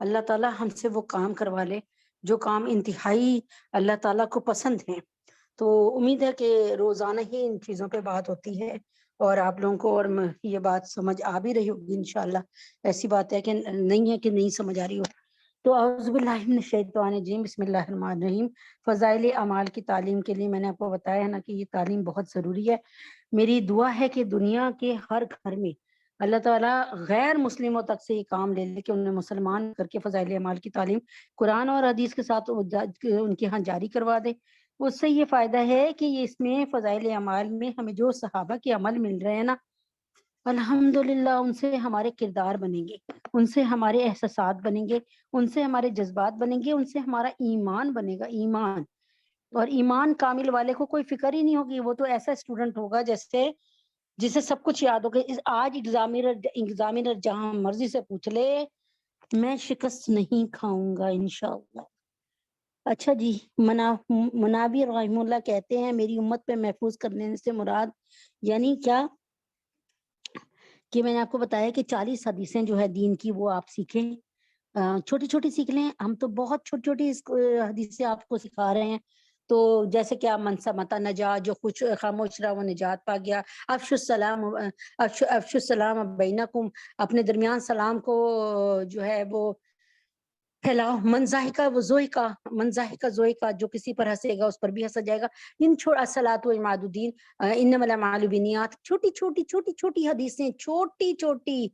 اللہ تعالیٰ ہم سے وہ کام کروا لے جو کام انتہائی اللہ تعالیٰ کو پسند ہیں. تو امید ہے کہ روزانہ ہی ان چیزوں پہ بات ہوتی ہے اور آپ لوگوں کو اور یہ بات سمجھ آ بھی رہی ہوگی انشاءاللہ. ایسی بات ہے کہ نہیں ہے کہ نہیں سمجھ آ رہی ہو. تو اعوذ باللہ من الشیطان الرجیم، بسم اللہ الرحمن الرحیم. فضائل اعمال کی تعلیم کے لیے میں نے آپ کو بتایا ہے نا کہ یہ تعلیم بہت ضروری ہے. میری دعا ہے کہ دنیا کے ہر گھر میں اللہ تعالیٰ غیر مسلموں تک سے یہ کام لے لے کہ انہیں مسلمان کر کے فضائل اعمال کی تعلیم قرآن اور حدیث کے ساتھ ان کے ہاں جاری کروا دے. اس سے یہ فائدہ ہے کہ اس میں فضائل اعمال میں ہمیں جو صحابہ کے عمل مل رہے ہیں نا، الحمدللہ ان سے ہمارے کردار بنیں گے، ان سے ہمارے احساسات بنیں گے، ان سے ہمارے جذبات بنیں گے، ان سے ہمارا ایمان بنے گا. ایمان، اور ایمان کامل والے کو کوئی فکر ہی نہیں ہوگی. وہ تو ایسا اسٹوڈنٹ ہوگا جسے سب کچھ یاد ہوگا. آج ایگزامینر جہاں مرضی سے پوچھ لے، میں شکست نہیں کھاؤں گا انشاءاللہ. اچھا جی، منابی رحمہ اللہ کہتے ہیں میری امت پہ محفوظ کرنے سے مراد یعنی کیا کہ میں نے آپ کو بتایا کہ 40 حدیثیں جو ہے دین کی وہ آپ سیکھیں، چھوٹی چھوٹی سیکھ لیں. ہم تو بہت چھوٹی چھوٹی حدیثیں آپ کو سکھا رہے ہیں. تو جیسے کہ آپ منصمتا نجات، جو کچھ خاموش رہا وہ نجات پا گیا. افش السلام بینکم، اپنے درمیان سلام کو جو ہے وہ پھیلاؤ. منزاحقہ زوئقہ، جو کسی پر ہنسے گا اس پر بھی ہنسا جائے گا. ان چھوڑا صلاۃ و عماد الدین، انما الاعمال بالنیات. چھوٹی چھوٹی چھوٹی چھوٹی حدیثیں، چھوٹی چھوٹی.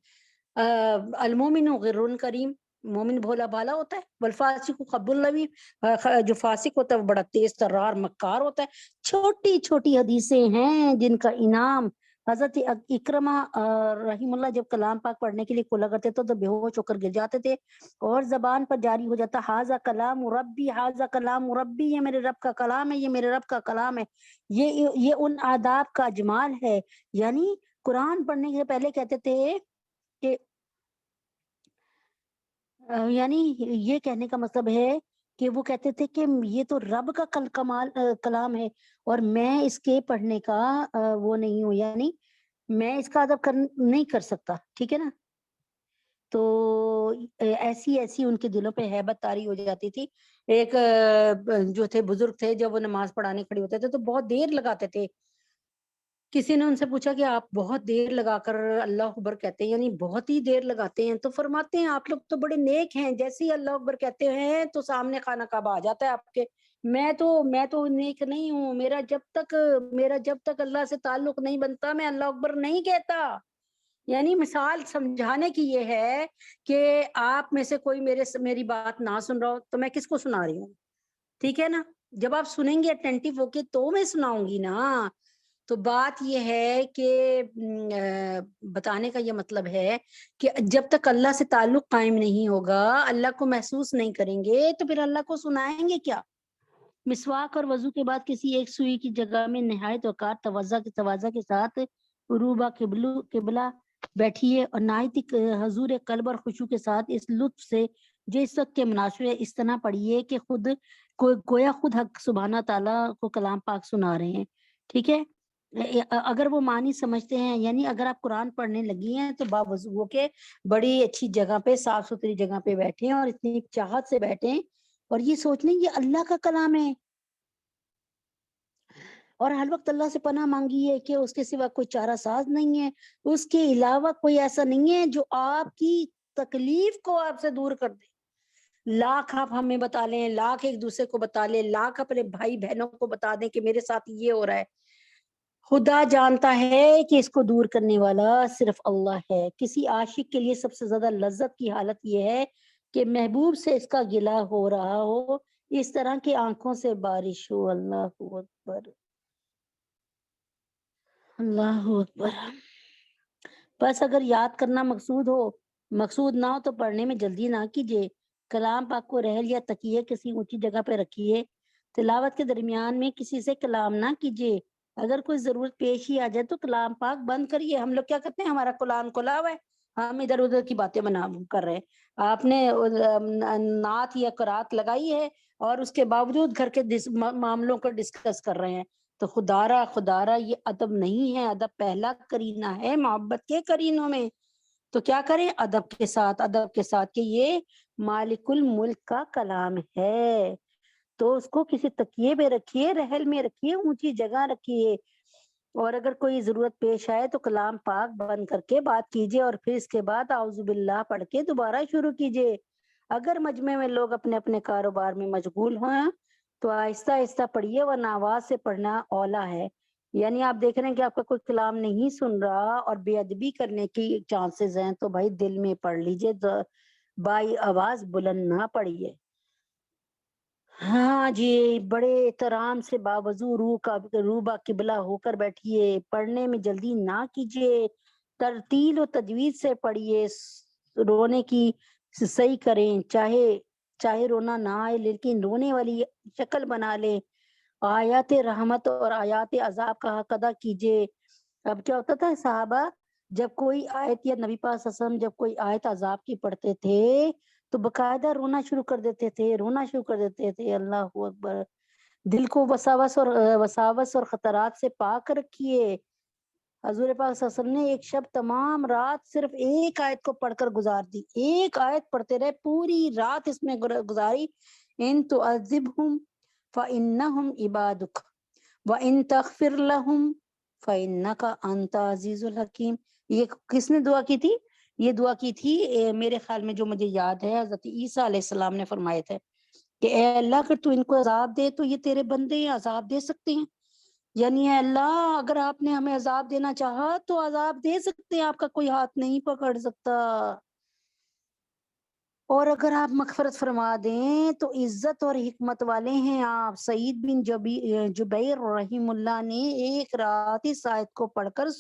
المومن غر کریم، مومن بھولا بھالا ہوتا ہے. والفاسق خب اللبیب، جو فاسق ہوتا ہے وہ بڑا تیز ترار مکار ہوتا ہے. چھوٹی چھوٹی حدیثیں ہیں جن کا انعام حضرت اکرمہ رحیم اللہ جب کلام پاک پڑھنے کے لیے کھولا کرتے تھے تو بے ہوش ہو کر گر جاتے تھے اور زبان پر جاری ہو جاتا، ہاذا کلام ربی، ہاذا کلام ربی، یہ میرے رب کا کلام ہے، یہ میرے رب کا کلام ہے. یہ ان آداب کا اجمال ہے. یعنی قرآن پڑھنے سے پہلے کہتے تھے کہ یعنی یہ کہنے کا مطلب ہے کہ وہ کہتے تھے کہ یہ تو رب کا کلام ہے اور میں اس کے پڑھنے کا وہ نہیں ہوں، یعنی میں اس کا ادب نہیں کر سکتا. ٹھیک ہے نا. تو ایسی ان کے دلوں پہ ہیبت طاری ہو جاتی تھی. ایک جو تھے بزرگ تھے، جب وہ نماز پڑھانے کھڑے ہوتے تھے تو بہت دیر لگاتے تھے. کسی نے ان سے پوچھا کہ آپ بہت دیر لگا کر اللہ اکبر کہتے ہیں، یعنی بہت ہی دیر لگاتے ہیں. تو فرماتے ہیں آپ لوگ تو بڑے نیک ہیں، جیسے ہی اللہ اکبر کہتے ہیں تو سامنے خانہ کعبہ آ جاتا ہے آپ کے. میں تو نیک نہیں ہوں. میرا جب تک اللہ سے تعلق نہیں بنتا میں اللہ اکبر نہیں کہتا. یعنی مثال سمجھانے کی یہ ہے کہ آپ میں سے کوئی میری بات نہ سن رہا ہو تو میں کس کو سنا رہی ہوں. ٹھیک ہے نا. جب آپ سنیں گے اٹینٹیو ہو کے تو میں سناؤں گی نا. تو بات یہ ہے کہ بتانے کا یہ مطلب ہے کہ جب تک اللہ سے تعلق قائم نہیں ہوگا، اللہ کو محسوس نہیں کریں گے تو پھر اللہ کو سنائیں گے کیا. مسواک اور وضو کے بعد کسی ایک سوئی کی جگہ میں نہایت وقار توازہ کے ساتھ روبہ قبلہ بیٹھیے اور نہایت حضور قلب اور خشوع کے ساتھ اس لطف سے جو اس وقت کے مناسب ہے اس طرح پڑھیے کہ گویا خود حق سبحانہ تعالیٰ کو کلام پاک سنا رہے ہیں. ٹھیک ہے. اگر وہ معنی سمجھتے ہیں، یعنی اگر آپ قرآن پڑھنے لگی ہیں تو باوضو ہو کے بڑی اچھی جگہ پہ، صاف ستھری جگہ پہ بیٹھیں اور اتنی چاہت سے بیٹھیں اور یہ سوچ لیں یہ اللہ کا کلام ہے اور ہر وقت اللہ سے پناہ مانگی ہے کہ اس کے سوا کوئی چارہ ساز نہیں ہے، اس کے علاوہ کوئی ایسا نہیں ہے جو آپ کی تکلیف کو آپ سے دور کر دے. لاکھ آپ ہمیں بتا لیں، لاکھ ایک دوسرے کو بتا لیں، لاکھ اپنے بھائی بہنوں کو بتا دیں کہ میرے ساتھ یہ ہو رہا ہے، خدا جانتا ہے کہ اس کو دور کرنے والا صرف اللہ ہے. کسی عاشق کے لیے سب سے زیادہ لذت کی حالت یہ ہے کہ محبوب سے اس کا گلہ ہو رہا ہو، اس طرح کی آنکھوں سے بارش ہو. اللہ اکبر، اللہ اکبر. بس اگر یاد کرنا مقصود نہ ہو تو پڑھنے میں جلدی نہ کیجیے. کلام پاک کو رحل یا تکیے کسی اونچی جگہ پہ رکھیے. تلاوت کے درمیان میں کسی سے کلام نہ کیجیے. اگر کوئی ضرورت پیش ہی آ جائے تو کلام پاک بند کریے. ہم لوگ کیا کرتے ہیں، ہمارا قرآن کھلا ہوا ہے، ہم ادھر ادھر کی باتیں کر رہے ہیں. آپ نے نعت یا قرات لگائی ہے اور اس کے باوجود گھر کے معاملوں کو ڈسکس کر رہے ہیں. تو خدارا یہ ادب نہیں ہے. ادب پہلا کرینہ ہے محبت کے کرینوں میں. تو کیا کریں؟ ادب کے ساتھ کہ یہ مالک الملک کا کلام ہے، تو اس کو کسی تکیے پہ رکھیے، رحل میں رکھیے، اونچی جگہ رکھیے، اور اگر کوئی ضرورت پیش آئے تو کلام پاک بند کر کے بات کیجیے، اور پھر اس کے بعد اعوذ باللہ پڑھ کے دوبارہ شروع کیجیے۔ اگر مجمع میں لوگ اپنے اپنے کاروبار میں مشغول ہیں تو آہستہ آہستہ پڑھیے، ورنہ آواز سے پڑھنا اولا ہے۔ یعنی آپ دیکھ رہے ہیں کہ آپ کا کوئی کلام نہیں سن رہا اور بے ادبی کرنے کی چانسز ہیں، تو بھائی دل میں پڑھ لیجیے، بائی آواز بلند نہ پڑھیے۔ ہاں جی، بڑے احترام سے باوضو روح با قبلہ ہو کر بیٹھیے، پڑھنے میں جلدی نہ کیجیے، ترتیل و تجوید سے پڑھیے، رونے کی صحیح کریں، چاہے رونا نہ آئے لیکن رونے والی شکل بنا لیں، آیات رحمت اور آیات عذاب کا حق ادا کیجیے۔ اب کیا ہوتا تھا صحابہ، جب کوئی آیت یا نبی پاک صلی اللہ علیہ وسلم جب کوئی آیت عذاب کی پڑھتے تھے تو باقاعدہ رونا شروع کر دیتے تھے۔ اللہ اکبر۔ دل کو وساوس اور خطرات سے پاک رکھیے۔ حضور پاک صلی اللہ علیہ وسلم نے ایک شب تمام رات صرف ایک آیت کو پڑھ کر گزار دی، ایک آیت پڑھتے رہے، پوری رات اس میں گزاری۔ ان تعذبہم فإنہم عبادک وإن تغفر لہم فإنک انت عزیز الحکیم۔ یہ کس نے دعا کی تھی؟ یہ دعا کی تھی میرے خیال میں جو مجھے یاد ہے حضرت عیسیٰ علیہ السلام نے فرمائے تھے کہ اے اللہ اگر تو ان کو عذاب دے تو یہ تیرے بندے عذاب دے سکتے ہیں، یعنی اے اللہ اگر آپ نے ہمیں عذاب دینا چاہا تو عذاب دے سکتے ہیں، آپ کا کوئی ہاتھ نہیں پکڑ سکتا، اور اگر آپ مغفرت فرما دیں تو عزت اور حکمت والے ہیں آپ۔ سعید بن جبیر رحیم اللہ نے ایک رات اس آیت کو پڑھ کر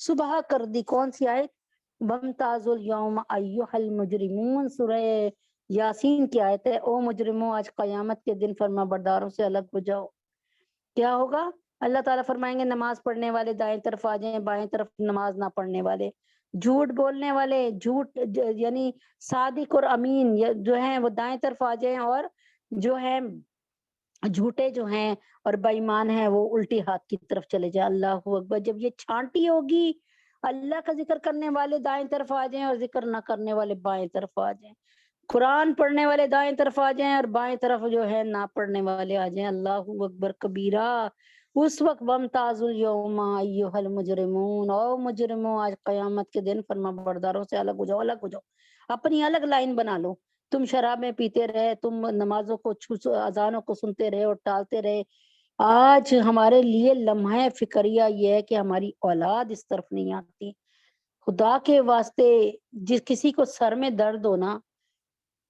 صبح کر دی۔ کون سی آیت؟ وَامْتَازُوا الْيَوْمَ أَيُّهَا الْمُجْرِمُونَ سورہ یاسین کی آیت ہے۔ او مجرموں آج قیامت کے دن فرما برداروں سے الگ ہو جاؤ۔ کیا ہوگا؟ اللہ تعالیٰ فرمائیں گے نماز پڑھنے والے دائیں طرف آ جائیں، بائیں طرف نماز نہ پڑھنے والے، جھوٹ بولنے والے، یعنی صادق اور امین جو ہیں وہ دائیں طرف آ جائیں، اور جو ہے جھوٹے جو ہیں اور بے ایمان ہیں وہ الٹی ہاتھ کی طرف چلے جائیں۔ اللہ اکبر۔ جب یہ چھانٹی ہوگی، اللہ کا ذکر کرنے والے دائیں طرف آ جائیں اور ذکر نہ کرنے والے بائیں طرف آ جائیں، قرآن پڑھنے والے دائیں طرف آ جائیں اور بائیں طرف جو ہے نہ پڑھنے والے آ جائیں۔ اللہ اکبر کبیرہ۔ اس وقت وَامْتَازُوا الْيَوْمَ أَيُّهَا الْمُجْرِمُونَ، او مجرموں آج قیامت کے دن فرما برداروں سے الگ ہو جاؤ، اپنی الگ لائن بنا لو۔ تم شرابیں پیتے رہے، تم نمازوں کو اذانوں کو سنتے رہے اور ٹالتے رہے۔ آج ہمارے لیے لمحہ فکریہ یہ ہے کہ ہماری اولاد اس طرف نہیں آتی۔ خدا کے واسطے کسی کو سر میں درد ہونا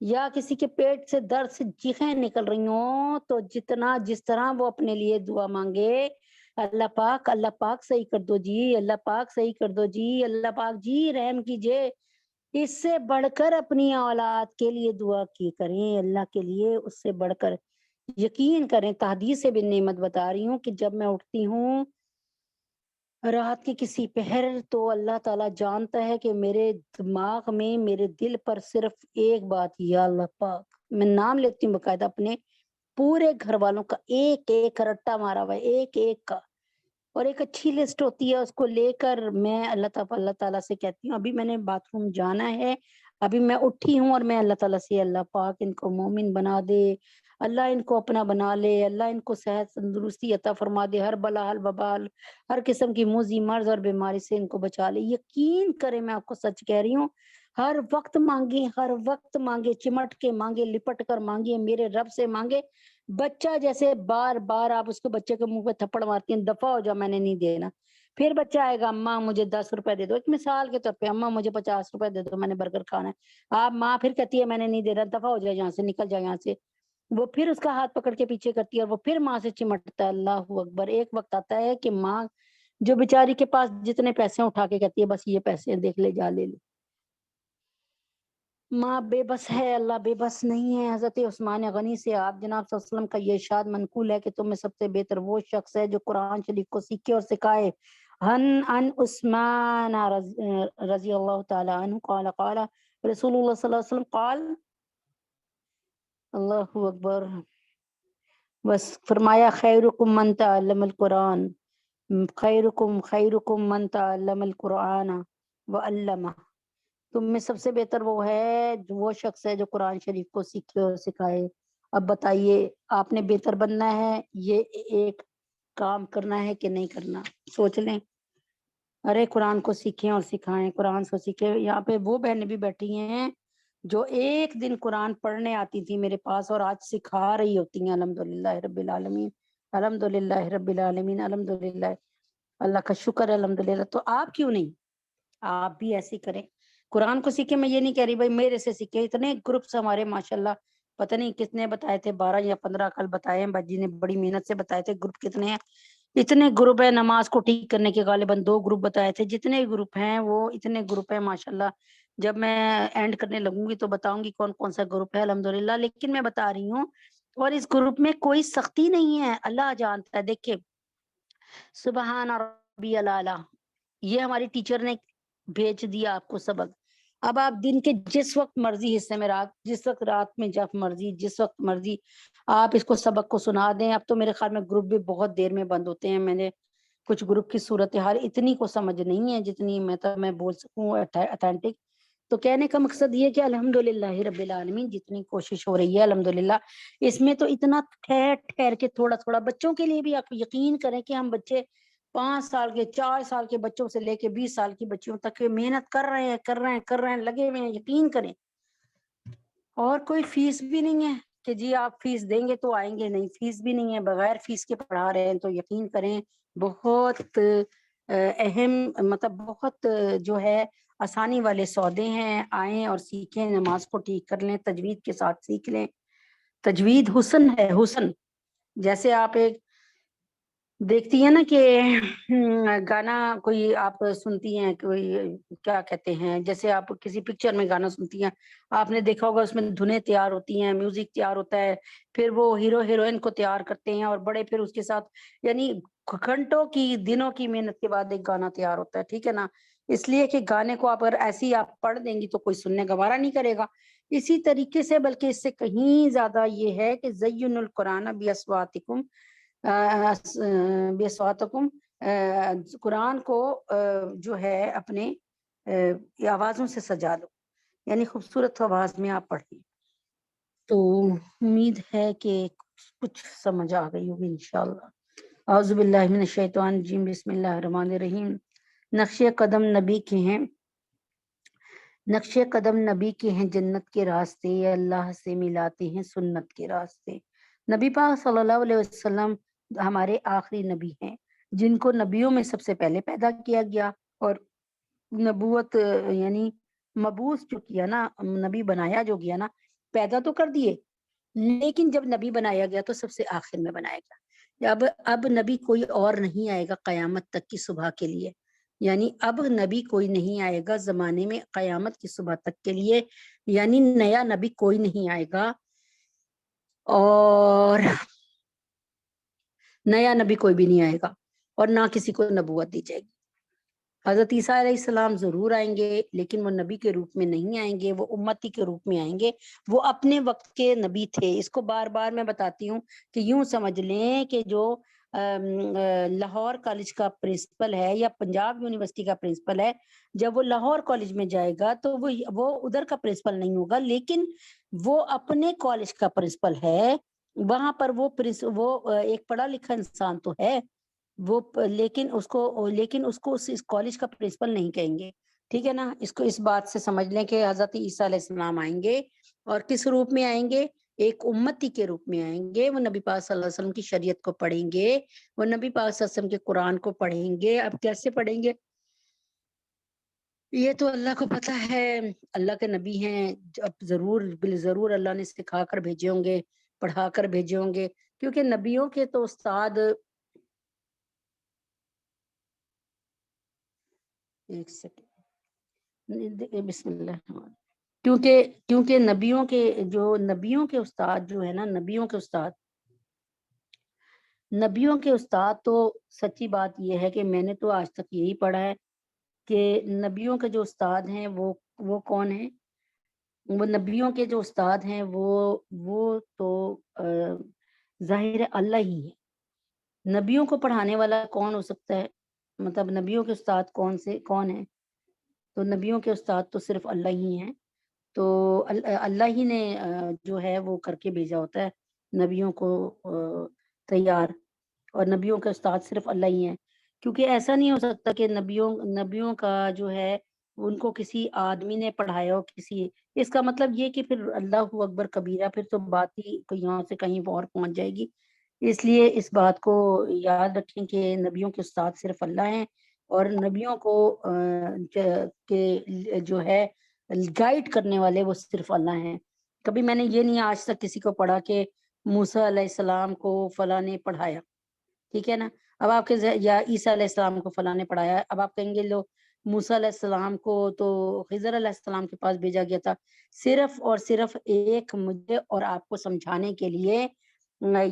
یا کسی کے پیٹ سے درد سے چیخیں نکل رہی ہوں تو جس طرح وہ اپنے لیے دعا مانگے، اللہ پاک صحیح کر دو جی، اللہ پاک صحیح کر دو جی، اللہ پاک جی رحم کیجئے، اس سے بڑھ کر اپنی اولاد کے لیے دعا کی کریں، اللہ کے لیے اس سے بڑھ کر یقین کریں۔ تحدیث سے بھی نعمت بتا رہی ہوں کہ جب میں اٹھتی ہوں رات کی کسی پہر تو اللہ تعالیٰ جانتا ہے کہ میرے دماغ میں میرے دل پر صرف ایک بات، یا اللہ پاک، میں نام لیتی ہوں باقاعدہ اپنے پورے گھر والوں کا، ایک ایک رٹا مارا ہوا ہے، ایک ایک کا، اور ایک اچھی لسٹ ہوتی ہے، اس کو لے کر میں اللہ تعالیٰ سے کہتی ہوں ابھی میں نے باتھ روم جانا ہے، ابھی میں اٹھی ہوں، اور میں اللہ تعالیٰ سے اللہ پاک ان کو مومن بنا دے، اللہ ان کو اپنا بنا لے، اللہ ان کو صحت تندرستی عطا فرما دے، ہر بلا ہر وبال ہر قسم کی موذی مرض اور بیماری سے ان کو بچا لے۔ یقین کریں میں آپ کو سچ کہہ رہی ہوں، ہر وقت مانگے، چمٹ کے مانگے، لپٹ کر مانگے، میرے رب سے مانگے۔ بچہ جیسے بار بار آپ اس کو بچے کے منہ پہ تھپڑ مارتی ہیں، دفعہ ہو جا میں نے نہیں دینا، پھر بچہ آئے گا اماں مجھے 10 روپے دے دو، ایک مثال کے طور پہ اماں مجھے 50 روپے دے دو میں نے برگر کھانا ہے، آپ ماں پھر کہتی ہے میں نے نہیں دینا، دفعہ ہو جائے یہاں سے، نکل جائے یہاں سے، وہ پھر اس کا ہاتھ پکڑ کے پیچھے کرتی ہے اور وہ پھر ماں سے چمٹتا ہے۔ اللہ اکبر۔ ایک وقت آتا ہے کہ ماں جو بیچاری کے پاس جتنے پیسے اٹھا کے کہتی ہے بس یہ پیسے دیکھ لے، جا لے لے، ماں بے بس ہے، اللہ بے بس نہیں ہے۔ حضرت عثمان غنی سے آپ جناب صلی اللہ علیہ وسلم کا یہ ارشاد منقول ہے کہ تم میں سب سے بہتر وہ شخص ہے جو قرآن شریف کو سیکھے اور سکھائے۔ ان عثمان رضی اللہ تعالی عنہ قال قال رسول اللہ صلی اللہ علیہ وسلم قال، اللہ اکبر، بس فرمایا خیرکم من تعلم القرآن، خیرکم من تعلم القرآن وعلمہ۔ تم میں سب سے بہتر وہ ہے جو وہ شخص ہے جو قرآن شریف کو سیکھے اور سکھائے۔ اب بتائیے آپ نے بہتر بننا ہے، یہ ایک کام کرنا ہے کہ نہیں کرنا، سوچ لیں۔ ارے قرآن کو سیکھیں اور سکھائیں، قرآن کو سیکھیں۔ یہاں پہ وہ بہنیں بھی بیٹھی ہیں جو ایک دن قرآن پڑھنے آتی تھی میرے پاس اور آج سکھا رہی ہوتی ہیں۔ الحمدللہ رب العالمین، الحمدللہ رب العالمین، الحمدللہ، اللہ کا شکر ہے الحمدللہ۔ تو آپ کیوں نہیں، آپ بھی ایسے کریں، قرآن کو سیکھیں۔ میں یہ نہیں کہہ رہی بھائی میرے سے سیکھیں، اتنے گروپس ہمارے ماشاءاللہ، پتہ نہیں کتنے بتائے تھے، 12 یا 15 کل بتائے ہیں، باجی نے بڑی محنت سے بتائے تھے گروپ کتنے ہیں۔ اتنے گروپ ہے، نماز کو ٹھیک کرنے کے غالباً 2 گروپ بتائے تھے، جتنے گروپ ہیں وہ اتنے گروپ ہیں ماشاءاللہ۔ جب میں اینڈ کرنے لگوں گی تو بتاؤں گی کون کون سا گروپ ہے الحمدللہ، لیکن میں بتا رہی ہوں۔ اور اس گروپ میں کوئی سختی نہیں ہے، اللہ جانتا ہے۔ دیکھیں سبحان ربی الاعلیٰ، یہ ہماری ٹیچر نے بھیج دیا آپ کو سبق۔ اب آپ دن کے جس وقت مرضی حصے میں، جس وقت رات میں جب مرضی، جس وقت مرضی آپ اس کو سبق کو سنا دیں۔ اب تو میرے خیال میں گروپ بھی بہت دیر میں بند ہوتے ہیں، میں نے کچھ گروپ کی صورتحال اتنی کو سمجھ نہیں ہے جتنی میں بول سکوں اتھینٹک۔ تو کہنے کا مقصد یہ کہ الحمدللہ رب العالمین جتنی کوشش ہو رہی ہے الحمدللہ، اس میں تو اتنا ٹھہر ٹھہر کے تھوڑا تھوڑا بچوں کے لیے بھی آپ یقین کریں کہ ہم بچے 5 سال کے 4 سال کے بچوں سے لے کے 20 سال کی بچیوں تک محنت کر رہے ہیں لگے ہوئے ہیں، یقین کریں۔ اور کوئی فیس بھی نہیں ہے کہ جی آپ فیس دیں گے تو آئیں گے، نہیں فیس بھی نہیں ہے، بغیر فیس کے پڑھا رہے ہیں۔ تو یقین کریں بہت اہم، مطلب بہت جو ہے آسانی والے سودے ہیں، آئیں اور سیکھیں، نماز کو ٹھیک کر لیں، تجوید کے ساتھ سیکھ لیں۔ تجوید حسن ہے، حسن۔ جیسے آپ ایک دیکھتی ہیں نا کہ گانا کوئی آپ سنتی ہیں، کوئی کیا کہتے ہیں، جیسے آپ کسی پکچر میں گانا سنتی ہیں، آپ نے دیکھا ہوگا اس میں دھنیں تیار ہوتی ہیں، میوزک تیار ہوتا ہے، پھر وہ ہیرو ہیروئن کو تیار کرتے ہیں اور بڑے پھر اس کے ساتھ، یعنی گھنٹوں کی دنوں کی محنت کے بعد ایک گانا تیار ہوتا ہے، ٹھیک ہے نا۔ اس لیے کہ گانے کو آپ اگر ایسی آپ پڑھ دیں گی تو کوئی سننے گوارا نہیں کرے گا۔ اسی طریقے سے بلکہ اس سے کہیں زیادہ یہ ہے کہ زین القرآن باصواتکم، بصواتکم، قرآن کو جو ہے اپنے آوازوں سے سجا لو، یعنی خوبصورت آواز میں آپ پڑھیں۔ تو امید ہے کہ کچھ سمجھ آ گئی ہوگی انشاءاللہ۔ اعوذ باللہ من الشیطان الرجیم، بسم اللہ الرحمن الرحیم۔ نقش قدم نبی کے ہیں، نقش قدم نبی کے ہیں جنت کے راستے، اللہ سے ملاتے ہیں سنت کے راستے۔ نبی پاک صلی اللہ علیہ وسلم ہمارے آخری نبی ہیں، جن کو نبیوں میں سب سے پہلے پیدا کیا گیا، اور نبوت یعنی مبعوث جو کیا نا، نبی بنایا جو گیا نا، پیدا تو کر دیے، لیکن جب نبی بنایا گیا تو سب سے آخر میں بنایا گیا۔ اب نبی کوئی اور نہیں آئے گا قیامت تک کی صبح کے لیے، یعنی اب نبی کوئی نہیں آئے گا زمانے میں قیامت کی صبح تک کے لیے، یعنی نیا نبی کوئی نہیں آئے گا، اور نیا نبی کوئی بھی نہیں آئے گا، اور نہ کسی کو نبوت دی جائے گی۔ حضرت عیسیٰ علیہ السلام ضرور آئیں گے، لیکن وہ نبی کے روپ میں نہیں آئیں گے، وہ امتی کے روپ میں آئیں گے، وہ اپنے وقت کے نبی تھے۔ اس کو بار بار میں بتاتی ہوں کہ یوں سمجھ لیں کہ جو لاہور کالج کا پرنسپل ہے یا پنجاب یونیورسٹی کا پرنسپل ہے، جب وہ لاہور کالج میں جائے گا تو وہ ادھر کا پرنسپل نہیں ہوگا، لیکن وہ اپنے کالج کا پرنسپل ہے، وہاں پر وہ ایک پڑھا لکھا انسان تو ہے وہ، لیکن اس کو اس کالج کا پرنسپل نہیں کہیں گے، ٹھیک ہے نا۔ اس کو اس بات سے سمجھ لیں کہ حضرت عیسیٰ علیہ السلام آئیں گے، اور کس روپ میں آئیں گے؟ ایک امتی کے روپ میں آئیں گے۔ وہ نبی پاک صلی اللہ علیہ وسلم کی شریعت کو پڑھیں گے، وہ نبی پاک صلی اللہ علیہ وسلم کے قرآن کو پڑھیں گے۔ اب کیسے پڑھیں گے یہ تو اللہ کو پتہ ہے، اللہ کے نبی ہیں، اب ضرور اللہ نے سکھا کر بھیجے ہوں گے، پڑھا کر بھیجے ہوں گے، کیونکہ نبیوں کے تو استاد، ایک سیکنڈ، بسم اللہ، کیونکہ نبیوں کے استاد جو ہے نا، نبیوں کے استاد تو سچی بات یہ ہے کہ میں نے تو آج تک یہی پڑھا ہے کہ نبیوں کے جو استاد ہیں وہ کون ہیں؟ وہ نبیوں کے جو استاد ہیں وہ تو ظاہر اللہ ہی ہے۔ نبیوں کو پڑھانے والا کون ہو سکتا ہے؟ مطلب نبیوں کے استاد کون ہیں؟ تو نبیوں کے استاد تو صرف اللہ ہی ہیں، تو اللہ ہی نے جو ہے وہ کر کے بھیجا ہوتا ہے نبیوں کو تیار، اور نبیوں کے استاد صرف اللہ ہی ہیں، کیونکہ ایسا نہیں ہو سکتا کہ نبیوں کا جو ہے ان کو کسی آدمی نے پڑھایا ہو، کسی اس کا مطلب یہ کہ پھر اللہ اکبر کبیرہ، پھر تو بات ہی یہاں سے کہیں اور پہنچ جائے گی۔ اس لیے اس بات کو یاد رکھیں کہ نبیوں کے استاد صرف اللہ ہیں، اور نبیوں کو جو ہے گائیڈ کرنے والے وہ صرف اللہ ہیں۔ کبھی میں نے یہ نہیں آج تک کسی کو پڑھا کہ موسیٰ علیہ السلام کو فلاں نے پڑھایا، ٹھیک ہے نا، اب آپ کے یا عیسیٰ علیہ السلام کو فلاں نے پڑھایا، اب آپ کہیں گے لو موسیٰ علیہ السلام کو تو خضر علیہ السلام کے پاس بھیجا گیا تھا، صرف اور صرف ایک مجھے اور آپ کو سمجھانے کے لیے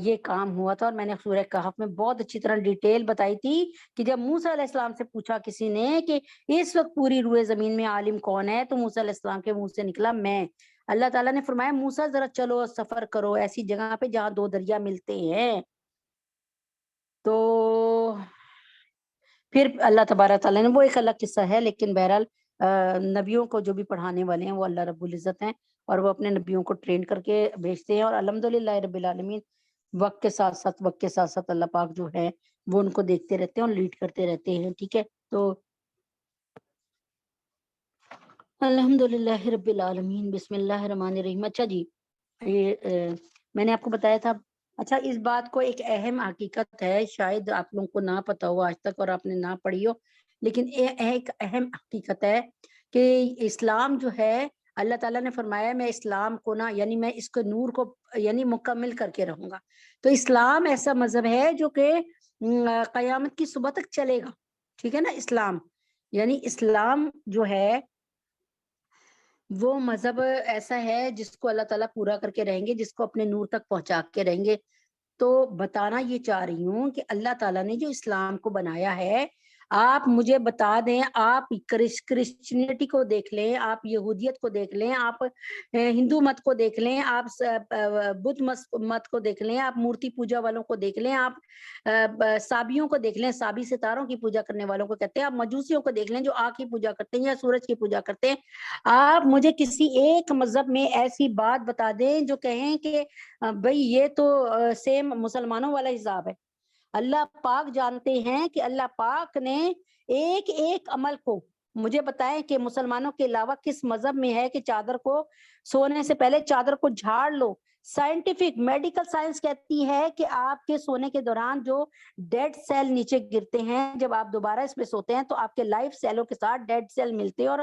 یہ کام ہوا تھا۔ اور میں نے سورہ کہف میں بہت اچھی طرح ڈیٹیل بتائی تھی کہ جب موسیٰ علیہ السلام سے پوچھا کسی نے کہ اس وقت پوری روئے زمین میں عالم کون ہے، تو موسیٰ علیہ السلام کے منہ سے نکلا میں۔ اللہ تعالیٰ نے فرمایا موسیٰ ذرا چلو سفر کرو ایسی جگہ پہ جہاں دو دریا ملتے ہیں، تو پھر اللہ تبارک تعالیٰ نے، وہ ایک الگ قصہ ہے، لیکن بہرحال نبیوں کو جو بھی پڑھانے والے ہیں وہ اللہ رب العزت ہیں، اور وہ اپنے نبیوں کو ٹرین کر کے بھیجتے ہیں، اور الحمدللہ رب العالمین وقت کے ساتھ ساتھ اللہ پاک جو ہے وہ ان کو دیکھتے رہتے ہیں اور لیڈ کرتے رہتے ہیں، ٹھیک ہے۔ تو الحمدللہ رب العالمین، بسم اللہ الرحمن الرحیم۔ اچھا جی، یہ میں نے آپ کو بتایا تھا، اچھا اس بات کو ایک اہم حقیقت ہے، شاید آپ لوگوں کو نہ پتا ہو آج تک اور آپ نے نہ پڑھی ہو، لیکن ایک اہم حقیقت ہے کہ اسلام جو ہے اللہ تعالیٰ نے فرمایا میں اسلام کو نا، یعنی میں اس کے نور کو یعنی مکمل کر کے رہوں گا۔ تو اسلام ایسا مذہب ہے جو کہ قیامت کی صبح تک چلے گا، ٹھیک ہے نا۔ اسلام یعنی اسلام جو ہے وہ مذہب ایسا ہے جس کو اللہ تعالیٰ پورا کر کے رہیں گے، جس کو اپنے نور تک پہنچا کے رہیں گے۔ تو بتانا یہ چاہ رہی ہوں کہ اللہ تعالیٰ نے جو اسلام کو بنایا ہے، آپ مجھے بتا دیں، آپ کرسچینٹی کو دیکھ لیں، آپ یہودیت کو دیکھ لیں، آپ ہندو مت کو دیکھ لیں، آپ بدھ مت کو دیکھ لیں، آپ مورتی پوجا والوں کو دیکھ لیں، آپ سابیوں کو دیکھ لیں، سابی ستاروں کی پوجا کرنے والوں کو کہتے ہیں، آپ مجوسیوں کو دیکھ لیں جو آگ کی پوجا کرتے ہیں یا سورج کی پوجا کرتے ہیں۔ آپ مجھے کسی ایک مذہب میں ایسی بات بتا دیں جو کہیں کہ بھئی یہ تو سیم مسلمانوں والا حساب ہے۔ اللہ پاک جانتے ہیں کہ اللہ پاک نے ایک ایک عمل کو، مجھے بتائیں کہ مسلمانوں کے علاوہ کس مذہب میں ہے کہ چادر کو سونے سے پہلے چادر کو جھاڑ لو۔ سائنٹیفک میڈیکل سائنس کہتی ہے کہ آپ کے سونے کے دوران جو ڈیڈ سیل نیچے گرتے ہیں، جب آپ دوبارہ اس پہ سوتے ہیں تو آپ کے لائف سیلوں کے ساتھ ڈیڈ سیل ملتے ہیں اور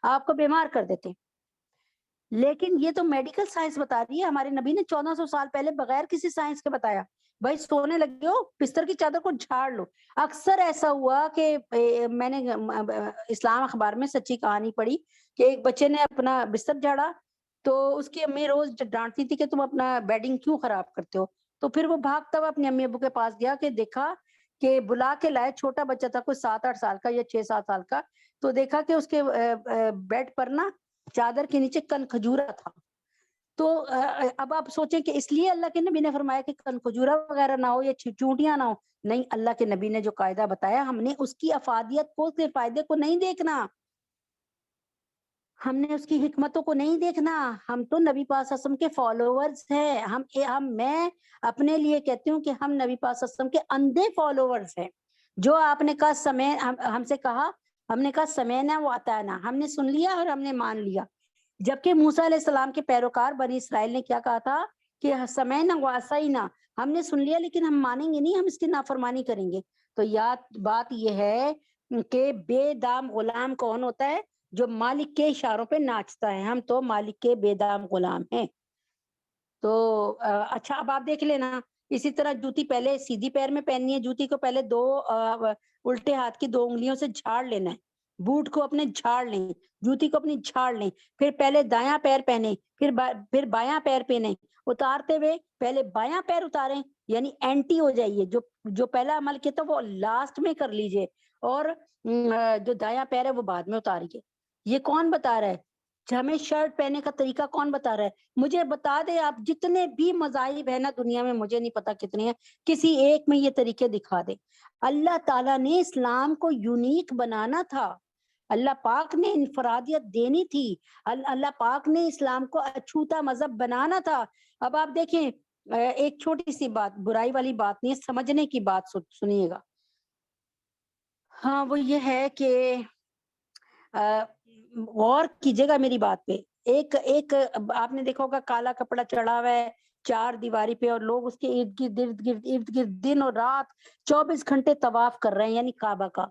آپ کو بیمار کر دیتے ہیں۔ لیکن یہ تو میڈیکل سائنس بتا رہی ہے، ہمارے نبی نے 1400 سال پہلے بغیر کسی سائنس کے بتایا بھائی سونے لگے ہو بستر کی چادر کو جھاڑ لو۔ اکثر ایسا ہوا کہ میں نے اسلام اخبار میں سچی کہانی پڑھی کہ ایک بچے نے اپنا بستر جھاڑا تو اس کی امی روز ڈانٹتی تھی کہ تم اپنا بیڈنگ کیوں خراب کرتے ہو، تو پھر وہ بھاگتا ہوا اپنی امی ابو کے پاس گیا کہ دیکھا کہ بلا کے لائے، چھوٹا بچہ تھا کوئی 7-8 سال کا یا 6-7 سال کا، تو دیکھا کہ اس کے بیڈ پر نا چادر کے نیچے کن کھجورا تھا۔ تو اب آپ سوچیں کہ اس لیے اللہ کے نبی نے فرمایا کہ کن کھجورا وغیرہ نہ ہو یا چونٹیاں نہ ہو، نہیں، اللہ کے نبی نے جو قاعدہ بتایا ہم نے اس کی افادیت کو، اس کے فائدے کو نہیں دیکھنا، ہم نے اس کی حکمتوں کو نہیں دیکھنا، ہم تو نبی پاک صلی اللہ علیہ وسلم کے فالوورز ہیں، میں اپنے لیے کہتی ہوں کہ ہم نبی پاک صلی اللہ علیہ وسلم کے اندھے فالوورز ہیں۔ جو آپ نے کہا ہم سے کہا، ہم نے کہا سمینا و اطعنا، ہم نے سن لیا اور ہم نے مان لیا۔ جبکہ موسیٰ علیہ السلام کے پیروکار بنی اسرائیل نے کیا کہا تھا کہ سمینا و عصینا، ہم نے سن لیا لیکن ہم مانیں گے نہیں، ہم اس کی نافرمانی کریں گے۔ تو بات یہ ہے کہ بے دام غلام کون ہوتا ہے؟ جو مالک کے اشاروں پہ ناچتا ہے، ہم تو مالک کے بے دام غلام ہیں۔ تو اچھا اب آپ دیکھ لینا، اسی طرح جوتی پہلے سیدھی پیر میں پہننی ہے، جوتی کو پہلے الٹے ہاتھ کی 2 انگلیوں سے جھاڑ لینا ہے، بوٹ کو اپنے جھاڑ لیں، جوتی کو اپنی جھاڑ لیں، پھر پہلے دایاں پیر پہنے، پھر بایاں پیر پہنے، اتارتے ہوئے پہلے بایاں پیر اتاریں، یعنی اینٹی ہو جائیے، جو پہلا عمل کیا تھا وہ لاسٹ میں کر لیجئے، اور جو دایاں پیر ہے وہ بعد میں اتاریے۔ یہ کون بتا رہا ہے؟ ہمیں شرٹ پہننے کا طریقہ کون بتا رہا ہے؟ مجھے بتا دے آپ، جتنے بھی مذاہب ہیں نا دنیا میں، مجھے نہیں پتا کتنے ہیں، کسی ایک میں یہ طریقے دکھا دے۔ اللہ تعالیٰ نے اسلام کو یونیک بنانا تھا، اللہ پاک نے انفرادیت دینی تھی، اللہ پاک نے اسلام کو اچھوتا مذہب بنانا تھا۔ اب آپ دیکھیں ایک چھوٹی سی بات، برائی والی بات نہیں، سمجھنے کی بات سنیے گا۔ ہاں وہ یہ ہے کہ غور کیجیے گا میری بات پہ۔ ایک ایک آپ نے دیکھا ہوگا کالا کپڑا چڑھا ہوا ہے چار دیواری پہ، اور لوگ اس کے ارد گرد دن اور رات 24 گھنٹے طواف کر رہے ہیں، یعنی کعبہ کا۔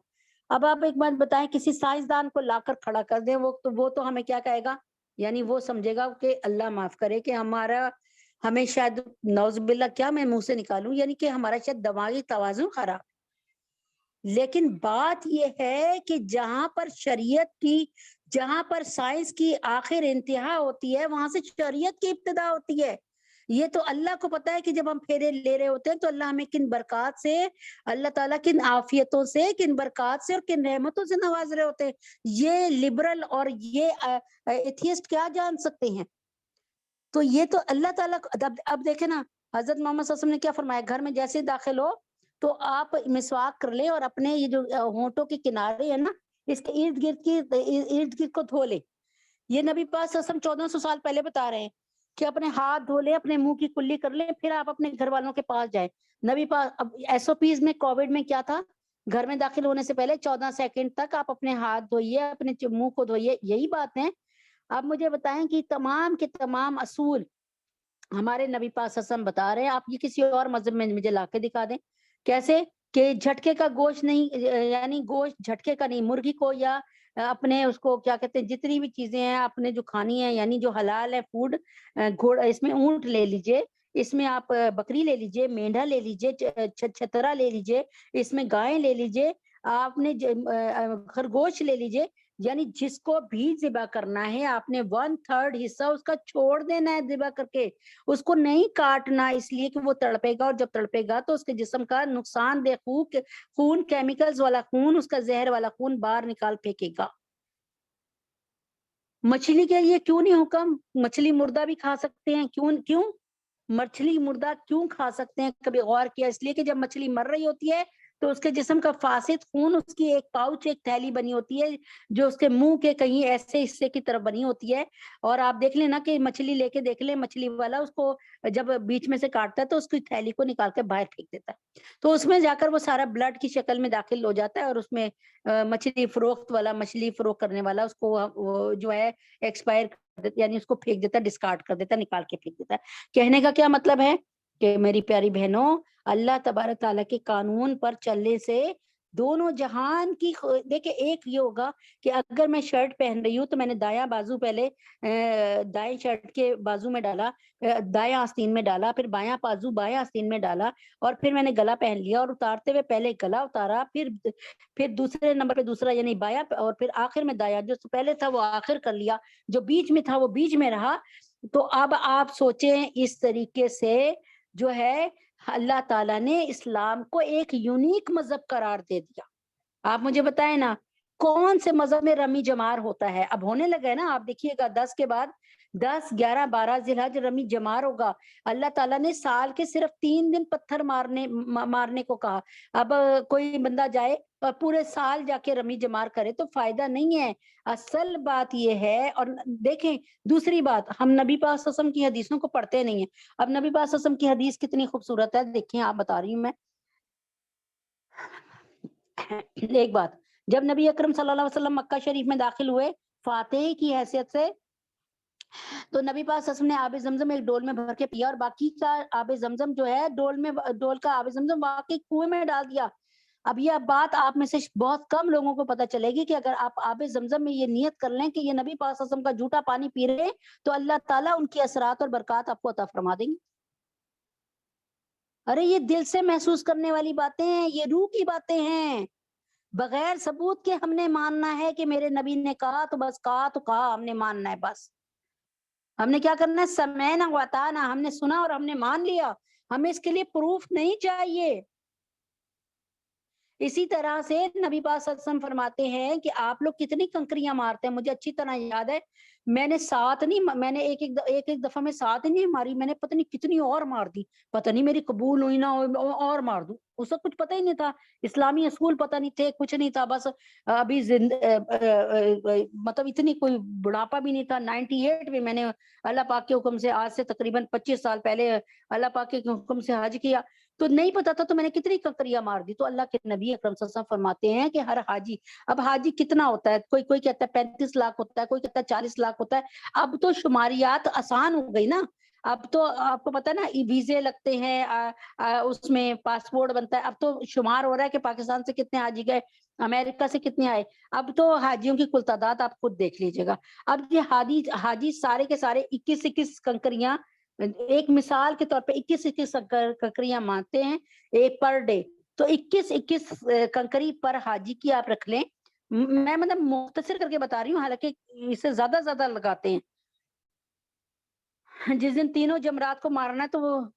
اب آپ ایک بات بتائیں، کسی سائنسدان کو لا کر کھڑا کر دیں، وہ تو ہمیں کیا کہے گا؟ یعنی وہ سمجھے گا کہ اللہ معاف کرے کہ ہمیں شاید نعوذ باللہ کیا میں منہ سے نکالوں، یعنی کہ ہمارا شاید دماغی توازن خراب۔ لیکن بات یہ ہے کہ جہاں پر شریعت کی، جہاں پر سائنس کی آخر انتہا ہوتی ہے، وہاں سے شریعت کی ابتدا ہوتی ہے۔ یہ تو اللہ کو پتا ہے کہ جب ہم پھیرے لے رہے ہوتے ہیں تو اللہ ہمیں کن برکات سے، اللہ تعالیٰ کن عافیتوں سے، کن برکات سے اور کن رحمتوں سے نواز رہے ہوتے ہیں۔ یہ لبرل اور یہ ایتھیسٹ کیا جان سکتے ہیں؟ تو یہ تو اللہ تعالیٰ اب دیکھیں نا، حضرت محمد صلی اللہ علیہ وسلم نے کیا فرمایا، گھر میں جیسے داخل ہو تو آپ مسواک کر لیں اور اپنے یہ جو ہونٹوں کے کنارے ہیں نا، اس کے ارد گرد کو دھو لے۔ یہ نبی پاک صلی اللہ علیہ وسلم 1400 سال پہلے بتا رہے ہیں کہ اپنے ہاتھ دھو لیں، اپنے منہ کی کلی کر لیں، پھر آپ اپنے گھر والوں کے پاس جائیں۔ نبی پاک اب SOPs میں کووڈ میں کیا تھا، گھر میں داخل ہونے سے پہلے 14 سیکنڈ تک آپ اپنے ہاتھ دھوئیے، اپنے منہ کو دھوئیے، یہی بات ہے۔ آپ مجھے بتائیں کہ تمام کے تمام اصول ہمارے نبی پاک صلی اللہ علیہ وسلم بتا رہے ہیں، آپ یہ کسی اور مذہب میں مجھے لا کے دکھا دیں۔ کیسے کہ جھٹکے کا گوشت نہیں، یعنی گوشت جھٹکے کا نہیں، مرغی کو یا اپنے اس کو کیا کہتے ہیں، جتنی بھی چیزیں ہیں آپ نے جو کھانی ہے، یعنی جو حلال ہے فوڈ، گھوڑا، اس میں اونٹ لے لیجئے، اس میں آپ بکری لے لیجئے، مینڈھا لے لیجئے، چھترا لے لیجئے، اس میں گائے لے لیجئے، آپ نے خرگوش لے لیجئے، یعنی جس کو بھی ذبح کرنا ہے آپ نے 1/3 حصہ اس کا چھوڑ دینا ہے ذبح کر کے، اس کو نہیں کاٹنا، اس لیے کہ وہ تڑپے گا، اور جب تڑپے گا تو اس کے جسم کا نقصان دہ خون، کیمیکلز والا خون، اس کا زہر والا خون باہر نکال پھینکے گا۔ مچھلی کے لیے کیوں نہیں حکم؟ مچھلی مردہ بھی کھا سکتے ہیں، کیوں مچھلی مردہ کیوں کھا سکتے ہیں؟ کبھی غور کیا؟ اس لیے کہ جب مچھلی مر رہی ہوتی ہے تو اس کے جسم کا فاسد خون، اس کی ایک پاؤچ، ایک تھیلی بنی ہوتی ہے جو اس کے منہ کے کہیں ایسے حصے کی طرف بنی ہوتی ہے، اور آپ دیکھ لیں نا کہ مچھلی لے کے دیکھ لیں، مچھلی والا اس کو جب بیچ میں سے کاٹتا ہے تو اس کی تھیلی کو نکال کے باہر پھینک دیتا ہے، تو اس میں جا کر وہ سارا بلڈ کی شکل میں داخل ہو جاتا ہے، اور اس میں مچھلی فروخت والا، مچھلی فروخت کرنے والا اس کو جو ہے ایکسپائر کر دیتا، یعنی اس کو پھینک دیتا، ڈسکارڈ کر دیتا، نکال کے پھینک دیتا ہے۔ کہنے کا کیا مطلب ہے کہ میری پیاری بہنوں، اللہ تبارک تعالیٰ کے قانون پر چلنے سے دونوں جہان کی دیکھیں، ایک یہ ہوگا کہ اگر میں شرٹ پہن رہی ہوں تو میں نے دایاں بازو پہلے دائیں شرٹ کے بازو میں ڈالا، دائیں آستین میں ڈالا، پھر بایاں بازو بایاں آستین میں ڈالا، اور پھر میں نے گلا پہن لیا، اور اتارتے ہوئے پہلے گلا اتارا، پھر دوسرے نمبر پہ دوسرا یعنی بایاں، اور پھر آخر میں دایاں، جو پہلے تھا وہ آخر کر لیا، جو بیچ میں تھا وہ بیچ میں رہا۔ تو اب آپ سوچیں، اس طریقے سے جو ہے اللہ تعالیٰ نے اسلام کو ایک یونیک مذہب قرار دے دیا۔ آپ مجھے بتائیں نا، کون سے مذہب میں رمی جمار ہوتا ہے؟ اب ہونے لگا ہے نا، آپ دیکھیے گا 10 کے بعد 10 11 12 ذی الحج رمی جمار ہوگا۔ اللہ تعالیٰ نے سال کے صرف 3 دن پتھر مارنے کو کہا۔ اب کوئی بندہ جائے اور پورے سال جا کے رمی جمار کرے تو فائدہ نہیں ہے۔ اصل بات یہ ہے، اور دیکھیں دوسری بات، ہم نبی پاک صلی اللہ علیہ وسلم کی حدیثوں کو پڑھتے نہیں ہیں۔ اب نبی پاک صلی اللہ علیہ وسلم کی حدیث کتنی خوبصورت ہے، دیکھیں آپ بتا رہی ہوں میں ایک بات، جب نبی اکرم صلی اللہ علیہ وسلم مکہ شریف میں داخل ہوئے فاتح کی حیثیت سے، تو نبی پاک صلی اللہ علیہ وسلم نے آب زمزم ایک ڈول میں بھر کے پیا، اور باقی کا آب زمزم جو ہے ڈول کا آب زمزم واقعی کنویں میں ڈال دیا۔ اب یہ بات آپ میں سے بہت کم لوگوں کو پتہ چلے گی کہ اگر آپ آب زمزم میں یہ نیت کر لیں کہ یہ نبی پاک صلی اللہ علیہ وسلم کا جھوٹا پانی پی رہے ہیں، تو اللہ تعالیٰ ان کی اثرات اور برکات آپ کو عطا فرما دیں گے۔ ارے یہ دل سے محسوس کرنے والی باتیں ہیں، یہ روح کی باتیں ہیں، بغیر ثبوت کے ہم نے ماننا ہے کہ میرے نبی نے کہا تو بس کہا تو کہا، ہم نے ماننا ہے بس۔ ہم نے کیا کرنا ہے؟ سمعنا واطعنا، ہم نے سنا اور ہم نے مان لیا، ہمیں اس کے لیے پروف نہیں چاہیے۔ اسی طرح سے نبی پاک صلی اللہ علیہ وسلم فرماتے ہیں کہ آپ لوگ کتنی کنکریاں مارتے ہیں. مجھے اچھی طرح یاد ہے میں نے 7 نہیں، میں نے ایک دفعہ میں 7 نہیں ماری، میں نے پتہ نہیں کتنی اور مار دی. پتہ نہیں میری قبول ہوئی نہ ہو اور مار دوں. اس وقت کچھ پتہ ہی نہیں تھا، اسلامی اصول پتہ نہیں تھے، کچھ نہیں تھا. بس ابھی مطلب اتنی کوئی بڑھاپا بھی نہیں تھا. 98 میں نے اللہ پاک کے حکم سے آج سے تقریباً 25 سال پہلے اللہ پاک کے حکم سے حج کیا. تو نہیں پتا تھا تو میں نے کتنی کنکریاں مار دی. تو اللہ کے نبی اکرم صلی اللہ علیہ وسلم فرماتے ہیں کہ ہر حاجی، اب حاجی کتنا ہوتا ہے، کوئی کہتا ہے 35 لاکھ ہوتا ہے، کوئی کہتا ہے 40 لاکھ ہوتا ہے. اب تو شماریات آسان ہو گئی نا. اب تو آپ کو پتا ہے نا ویزے لگتے ہیں، اس میں پاسپورٹ بنتا ہے. اب تو شمار ہو رہا ہے کہ پاکستان سے کتنے حاجی گئے، امریکہ سے کتنے آئے. اب تو حاجیوں کی کل تعداد آپ خود دیکھ لیجیے گا. اب یہ حاجی سارے کے سارے 21 کنکریاں، ایک مثال کے طور پہ 21 کنکریاں مانتے ہیں ایک پر ڈے. تو 21 کنکری پر حاجی کی آپ رکھ لیں. میں مطلب مختصر کر کے بتا رہی ہوں، حالانکہ اس سے زیادہ لگاتے ہیں. جس دن تینوں جمرات کو مارنا ہے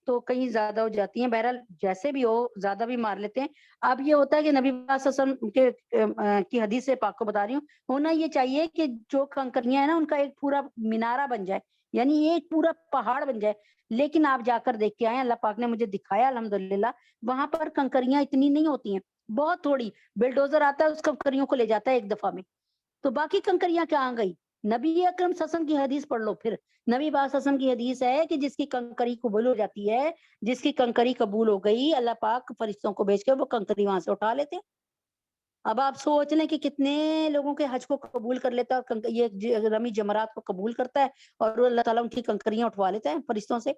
تو کہیں زیادہ ہو جاتی ہیں. بہرحال جیسے بھی ہو زیادہ بھی مار لیتے ہیں. اب یہ ہوتا ہے کہ نبی صلی اللہ علیہ وسلم کی حدیث پاک کو بتا رہی ہوں، ہونا یہ چاہیے کہ جو کنکریاں ہیں نا ان کا ایک پورا مینارہ بن جائے، یعنی ایک پورا پہاڑ بن جائے. لیکن آپ جا کر دیکھ کے آئے، اللہ پاک نے مجھے دکھایا الحمدللہ، وہاں پر کنکریاں اتنی نہیں ہوتی ہیں، بہت تھوڑی. بلڈوزر آتا ہے اس کنکریوں کو لے جاتا ہے ایک دفعہ میں. تو باقی کنکریاں کہاں گئی؟ نبی اکرم صلی اللہ علیہ وسلم کی حدیث پڑھ لو. پھر نبی پاک صلی اللہ علیہ وسلم کی حدیث ہے کہ جس کی کنکری قبول ہو جاتی ہے، جس کی کنکری قبول ہو گئی، اللہ پاک فرشتوں کو بھیج کے وہ کنکری وہاں سے اٹھا لیتے ہیں. اب آپ سوچ لیں کہ کتنے لوگوں کے حج کو قبول کر لیتا ہے، اور یہ رمی جمرات کو قبول کرتا ہے، اور اللہ تعالیٰ ان کی کنکریاں اٹھوا لیتا ہے فرشتوں سے.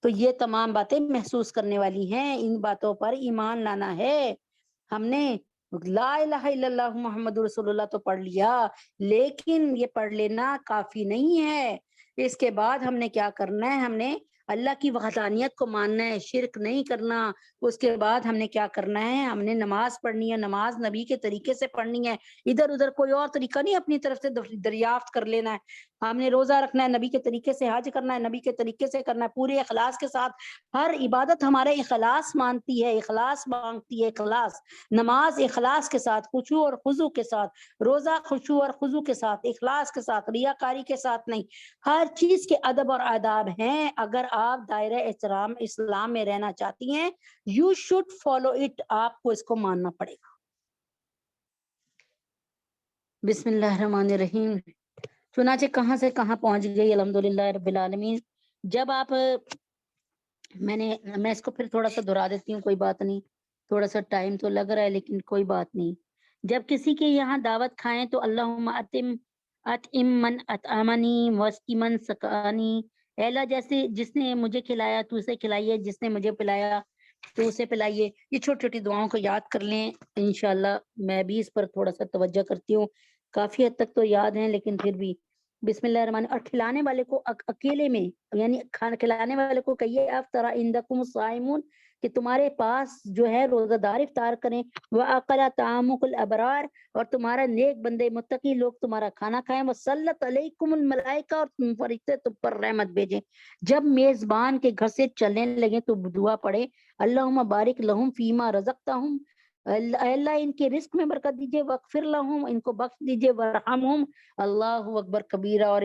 تو یہ تمام باتیں محسوس کرنے والی ہیں. ان باتوں پر ایمان لانا ہے. ہم نے لا الہ الا اللہ محمد رسول اللہ تو پڑھ لیا، لیکن یہ پڑھ لینا کافی نہیں ہے. اس کے بعد ہم نے کیا کرنا ہے؟ ہم نے اللہ کی وحدانیت کو ماننا ہے، شرک نہیں کرنا. اس کے بعد ہم نے کیا کرنا ہے؟ ہم نے نماز پڑھنی ہے، نماز نبی کے طریقے سے پڑھنی ہے. ادھر ادھر کوئی اور طریقہ نہیں اپنی طرف سے دریافت کر لینا ہے. ہم نے روزہ رکھنا ہے نبی کے طریقے سے، حج کرنا ہے نبی کے طریقے سے کرنا ہے، پورے اخلاص کے ساتھ. ہر عبادت ہمارے اخلاص مانتی ہے، اخلاص مانگتی ہے. اخلاص، نماز اخلاص کے ساتھ، خشوع اور خضوع کے ساتھ. روزہ خشوع اور خضوع کے ساتھ، اخلاص کے ساتھ، ریاکاری کے ساتھ نہیں. ہر چیز کے ادب اور آداب ہیں. اگر آپ دائرہ اسلام میں رہنا چاہتی ہیں، یو شوڈ فالو اٹ. آپ کو اس کو ماننا پڑے گا. بسم اللہ الرحمن الرحیم. چنانچہ کہاں سے کہاں پہنچ گئی الحمدللہ رب العالمین. جب آپ میں اس کو پھر تھوڑا سا دہرا دیتی ہوں، کوئی بات نہیں، تھوڑا سا ٹائم تو لگ رہا ہے لیکن کوئی بات نہیں. جب کسی کے یہاں دعوت کھائیں تو اللہم اطعم من اطعمنی واسقی من سقانی. اے اللہ جیسے جس نے مجھے کھلایا تو اسے کھلائیے، جس نے مجھے پلایا تو اسے پلائیے. یہ چھوٹی چھوٹی دعاؤں کو یاد کر لیں انشاءاللہ. میں بھی اس پر تھوڑا سا توجہ کرتی ہوں. کافی حد تک تو یاد ہیں لیکن پھر بھی بسم اللہ الرحمن. اور کھلانے والے کو اکیلے میں، یعنی کھانا کھلانے والے کو کہیے افطر عندکم الصائمون، کہ تمہارے پاس جو ہے روزہ دار افطار کریں. وَأَقَلَ طَعَامُكُ الْأَبْرَارِ، اور تمہارا نیک بندے متقی لوگ تمہارا کھانا کھائیں. وَصَلَّتْ عَلَيْكُمُ الْمَلَائِكَةُ، اور فرشتے تم پر رحمت بھیجیں. جب میزبان کے گھر سے چلنے لگے تو دعا پڑھے اللہم بارک لہم فیما رزقتہم، اللہ ان کے رزق میں برکت دیجئے. وغفر لہم، ان کو بخش دیجئے. ورحمہم، اللہ اکبر کبیرہ، اور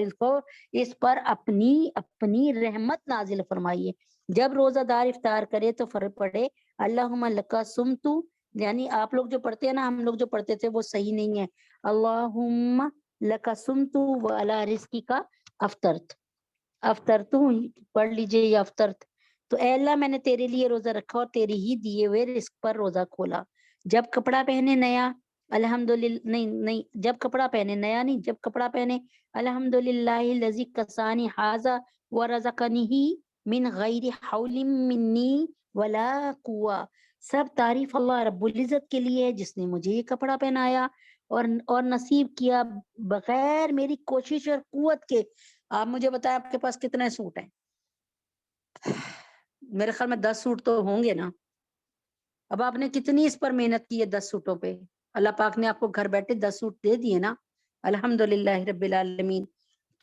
اس پر اپنی رحمت نازل فرمائیے. جب روزہ دار افطار کرے تو فرض پڑھے اللہم لکا سمتو، یعنی آپ لوگ جو پڑھتے ہیں نا، ہم لوگ جو پڑھتے تھے وہ صحیح نہیں ہے. اللہم لکا سمتو وعلی رزقک افطرت. افطرت پڑھ لیجئے یا افطرت. تو اے اللہ میں نے تیرے لیے روزہ رکھا اور تیرے ہی دیے ہوئے رزق پر روزہ کھولا. جب کپڑا پہنے نیا الحمدللہ، نہیں جب کپڑا پہنے نیا نہیں، جب کپڑا پہنے الحمدللہ الذی کسانی ھذا ورزقنی من غیر حول منی ولا قوہ. سب تعریف اللہ رب العزت کے لیے ہے جس نے مجھے یہ کپڑا پہنایا اور نصیب کیا بغیر میری کوشش اور قوت کے. آپ مجھے بتائیں آپ کے پاس کتنے سوٹ ہیں؟ میرے خیال میں 10 سوٹ تو ہوں گے نا. اب آپ نے کتنی اس پر محنت کی ہے 10 سوٹوں پہ. اللہ پاک نے آپ کو گھر بیٹھے 10 سوٹ دے دیے نا، الحمدللہ رب العالمین.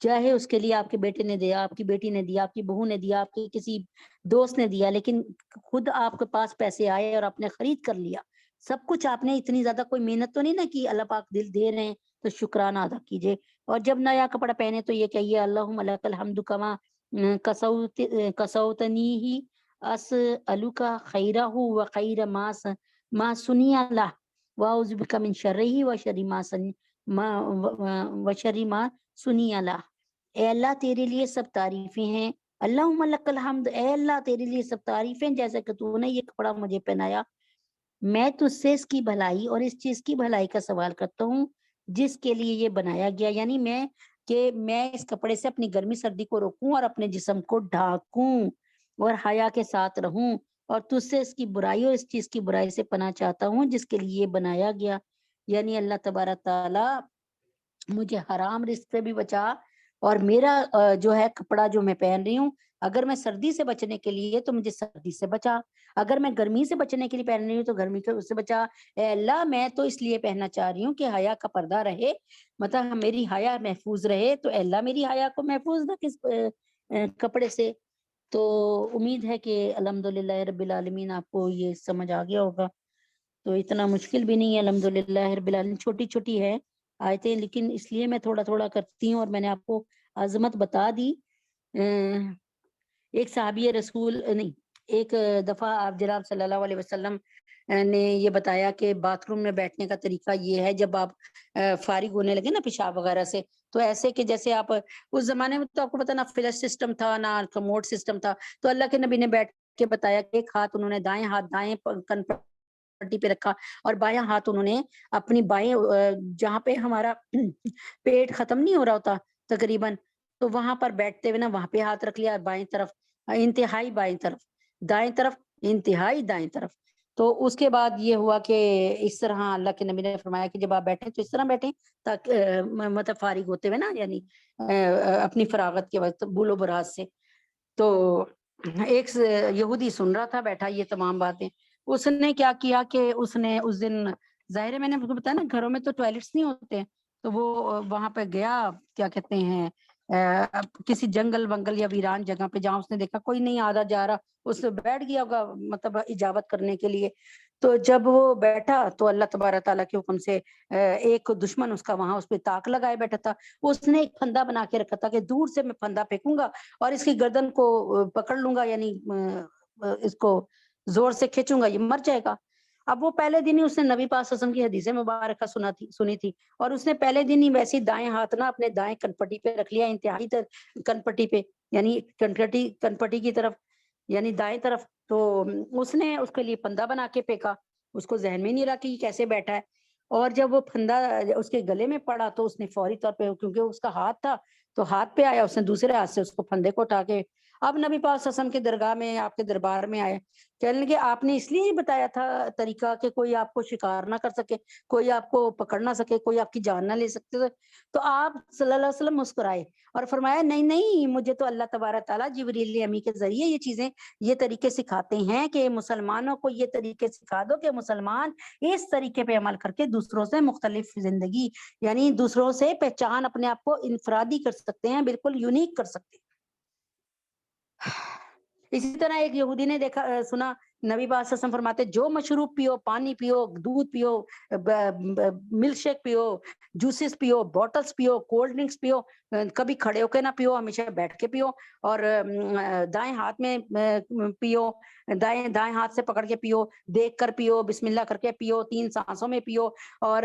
چاہے اس کے لیے آپ کے بیٹے نے دیا، آپ کی بیٹی نے دیا، آپ کی بہو نے دیا، آپ کے کسی دوست نے دیا، لیکن خود آپ کے پاس پیسے آئے اور آپ نے خرید کر لیا. سب کچھ آپ نے اتنی زیادہ کوئی محنت تو نہیں نا کی, اللہ پاک دل دے رہے ہیں تو شکرانہ ادا کیجیے. اور جب نیا کپڑا پہنے تو یہ کہیے اللہم لک الحمد کما کسوتنی ہی اسألک خیرہ و خیر ما سنی لہ واعوذ بک من شرہ و شر ما سنی لہ. اے اللہ تیرے لیے سب تعریفیں ہیں, اللہم لک الحمد, اے اللہ تیرے لیے سب تعریفیں, جیسا کہ تو نے یہ کپڑا مجھے پہنایا, میں تجھ سے اس کی بھلائی اور اس چیز کی بھلائی کا سوال کرتا ہوں جس کے لیے یہ بنایا گیا, یعنی میں اس کپڑے سے اپنی گرمی سردی کو روکوں اور اپنے جسم کو ڈھانکوں اور حیا کے ساتھ رہوں, اور تجھ سے اس کی برائی اور اس چیز کی برائی سے پناہ چاہتا ہوں جس کے لیے یہ بنایا گیا. یعنی اللہ تبارک تعالی مجھے حرام رزق سے بھی بچا, اور میرا جو ہے کپڑا جو میں پہن رہی ہوں, اگر میں سردی سے بچنے کے لیے تو مجھے سردی سے بچا, اگر میں گرمی سے بچنے کے لیے پہن رہی ہوں تو گرمی سے بچا. اے اللہ میں تو اس لیے پہننا چاہ رہی ہوں کہ حیا کا پردہ رہے, مطلب میری حیا محفوظ رہے, تو اے اللہ میری حیا کو محفوظ رکھ اس کپڑے سے. تو امید ہے کہ الحمدللہ رب العالمین آپ کو یہ سمجھ آ گیا ہوگا. تو اتنا مشکل بھی نہیں ہے الحمدللہ رب العالمین, چھوٹی چھوٹی ہے آیتیں, لیکن اس لیے میں تھوڑا تھوڑا کرتی ہوں اور میں نے آپ کو عظمت بتا دی. ایک صحابی رسول نہیں, ایک دفعہ آپ جناب صلی اللہ علیہ وسلم نے یہ بتایا کہ باتھ روم میں بیٹھنے کا طریقہ یہ ہے, جب آپ فارغ ہونے لگے نا پیشاب وغیرہ سے, تو ایسے کہ جیسے آپ اس زمانے میں تو آپ کو پتا نہ فلش سسٹم تھا نہ کموڈ سسٹم تھا, تو اللہ کے نبی نے بیٹھ کے بتایا کہ ایک ہاتھ انہوں نے دائیں ہاتھ دائیں کن پٹی پہ رکھا, اور بایاں ہاتھ انہوں نے اپنی بائیں جہاں پہ ہمارا پیٹ ختم نہیں ہو رہا ہوتا تقریباً, تو وہاں پر بیٹھتے ہوئے نا وہاں پہ ہاتھ رکھ لیا, بائیں طرف انتہائی بائیں طرف, دائیں طرف انتہائی دائیں طرف. تو اس کے بعد یہ ہوا کہ اس طرح اللہ کے نبی نے فرمایا کہ جب آپ بیٹھیں تو اس طرح بیٹھیں تاکہ مطلب فارغ ہوتے ہوئے نا, یعنی اپنی فراغت کے وقت بول و براز سے. تو ایک یہودی سن رہا تھا بیٹھا یہ تمام باتیں, اس نے کیا کیا کہ اس نے اس دن, ظاہر ہے میں نے آپ کو بتایا نا گھروں میں تو ٹوائلٹس نہیں ہوتے ہیں, تو وہ وہاں پہ گیا, کیا کہتے ہیں کسی جنگل ونگل یا ویران جگہ پہ, جہاں اس نے دیکھا کوئی نہیں آدھا جا رہا, اس سے بیٹھ گیا ہوگا مطلب اجابت کرنے کے لیے. تو جب وہ بیٹھا تو اللہ تبارک تعالیٰ کے حکم سے ایک دشمن اس کا وہاں اس پہ تاک لگائے بیٹھا تھا, اس نے ایک پھندا بنا کے رکھا تھا کہ دور سے میں پھندا پھینکوں گا اور اس کی گردن کو پکڑ لوں گا, یعنی اس کو زور سے کھینچوں گا, یہ مر جائے گا. اب وہ پہلے دن ہی اس نے نبی پاک صلی اللہ علیہ وسلم کی حدیث مبارکہ سنی تھی, اور اس نے پہلے دن ہی ویسی دائیں ہاتھ نا اپنے دائیں کنپٹی پہ رکھ لیا, انتہائی کنپٹی پہ, یعنی کنپٹی کی طرف, یعنی دائیں طرف. تو اس نے اس کے لیے پھندا بنا کے پھینکا, اس کو ذہن میں نہیں رہا کہ کیسے بیٹھا ہے, اور جب وہ پھندا اس کے گلے میں پڑا تو اس نے فوری طور پہ, کیونکہ اس کا ہاتھ تھا تو ہاتھ پہ آیا, اس نے دوسرے ہاتھ سے اس کو پھندے کو اٹھا کے اب نبی پاک صلی اللہ علیہ وسلم کی درگاہ میں, آپ کے دربار میں آئے, کہنے لگے آپ نے اس لیے ہی بتایا تھا طریقہ کہ کوئی آپ کو شکار نہ کر سکے, کوئی آپ کو پکڑ نہ سکے, کوئی آپ کی جان نہ لے سکتے. تو آپ صلی اللہ علیہ وسلم مسکرائے اور فرمایا نہیں نہیں, مجھے تو اللہ تبارک تعالیٰ جبریل امی کے ذریعے یہ چیزیں یہ طریقے سکھاتے ہیں کہ مسلمانوں کو یہ طریقے سکھا دو کہ مسلمان اس طریقے پہ عمل کر کے دوسروں سے مختلف زندگی, یعنی دوسروں سے پہچان اپنے آپ کو انفرادی کر سکتے ہیں, بالکل یونیک کر سکتے ہیں. اسی طرح ایک یہودی نے دیکھا سنا نبی پاک صلی اللہ علیہ وسلم فرماتے جو مشروب پیو, پانی پیو, دودھ پیو, ملک شیک پیو, جوسز پیو, بوٹلز پیو, کولڈ ڈرنکس پیو, کبھی کھڑے ہو کے نہ پیو, ہمیشہ بیٹھ کے پیو, اور دائیں ہاتھ میں پیو, دائیں ہاتھ سے پکڑ کے پیو, دیکھ کر پیو, بسم اللہ کر کے پیو, 3 سانسوں میں پیو, اور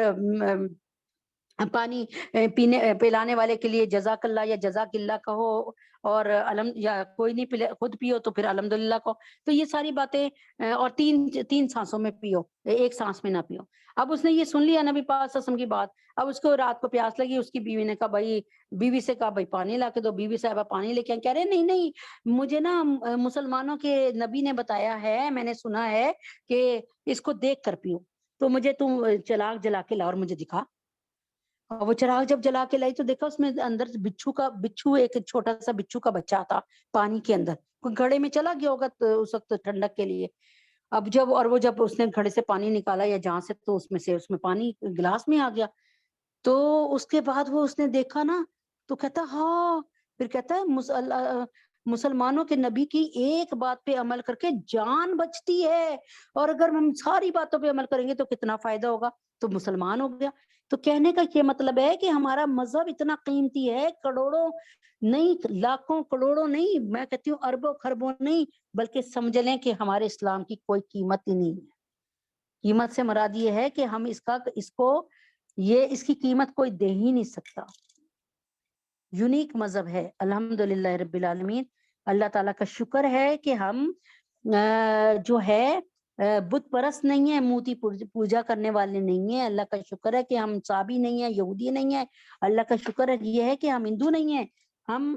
پانی پلانے والے کے لیے جزاک اللہ یا جزاک اللہ کہو, اور یا کوئی نہیں خود پیو تو پھر الحمدللہ کہو. تو یہ ساری باتیں, اور 3 سانسوں میں پیو, ایک سانس میں نہ پیو. اب اس نے یہ سن لیا نبی پاک صلی اللہ علیہ وسلم کی بات, اب اس کو رات کو پیاس لگی, اس کی بیوی نے کہا بیوی سے کہا بھائی پانی لا کے دو, بیوی صاحبہ پانی لے کے کہہ رہے نہیں نہیں, مجھے نا مسلمانوں کے نبی نے بتایا ہے, میں نے سنا ہے کہ اس کو دیکھ کر پیو, تو مجھے تم چراغ جلا کے لا اور مجھے دکھا. وہ چراغ جب جلا کے لائی تو دیکھا اس میں اندر بچھو ایک چھوٹا سا بچھو کا بچہ تھا پانی کے اندر, کوئی گھڑے میں چلا گیا ہوگا اس وقت ٹھنڈک کے لیے. اب جب اس نے گھڑے سے پانی نکالا یا جہاں سے, تو اس میں پانی گلاس میں آ گیا. تو اس کے بعد وہ اس نے دیکھا نا, تو کہتا ہاں, پھر کہتا ہے مسلمانوں کے نبی کی ایک بات پہ عمل کر کے جان بچتی ہے، اور اگر ہم ساری باتوں پہ عمل کریں گے تو کتنا فائدہ ہوگا، تو مسلمان ہو گیا۔ تو کہنے کا یہ مطلب ہے کہ ہمارا مذہب اتنا قیمتی ہے، کروڑوں نہیں، لاکھوں کروڑوں نہیں، میں کہتی ہوں اربوں خربوں نہیں، بلکہ سمجھ لیں کہ ہمارے اسلام کی کوئی قیمت ہی نہیں ہے۔ قیمت سے مراد یہ ہے کہ ہم اس کی قیمت کوئی دے ہی نہیں سکتا۔ یونیک مذہب ہے الحمدللہ رب العالمین۔ اللہ تعالیٰ کا شکر ہے کہ ہم جو ہے بت پرست نہیں ہیں، موتی پوجا کرنے والے نہیں ہیں۔ اللہ کا شکر ہے کہ ہم صابی نہیں ہیں، یہودی نہیں ہیں۔ اللہ کا شکر ہے یہ ہے کہ ہم ہندو نہیں ہیں، ہم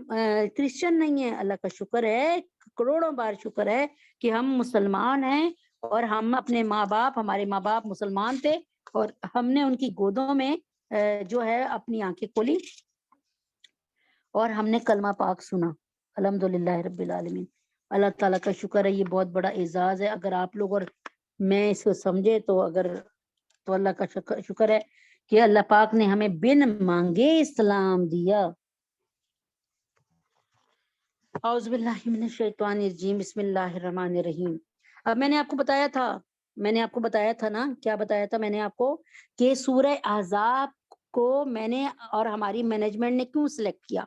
کرسچن نہیں ہیں۔ اللہ کا شکر ہے، کروڑوں بار شکر ہے کہ ہم مسلمان ہیں، اور ہم اپنے ہمارے ماں باپ مسلمان تھے، اور ہم نے ان کی گودوں میں جو ہے اپنی آنکھیں کھولی اور ہم نے کلمہ پاک سنا۔ الحمدللہ رب العالمین۔ اللہ تعالیٰ کا شکر ہے، یہ بہت بڑا اعزاز ہے۔ اگر آپ لوگ اور میں اس کو سمجھے تو اللہ کا شکر ہے کہ اللہ پاک نے ہمیں بن مانگے اسلام دیا۔ اعوذ باللہ من الشیطان الرجیم، بسم اللہ الرحمن الرحیم۔ اب میں نے آپ کو بتایا تھا نا، کیا بتایا تھا میں نے آپ کو، کہ سورہ احزاب کو میں نے اور ہماری مینجمنٹ نے کیوں سلیکٹ کیا،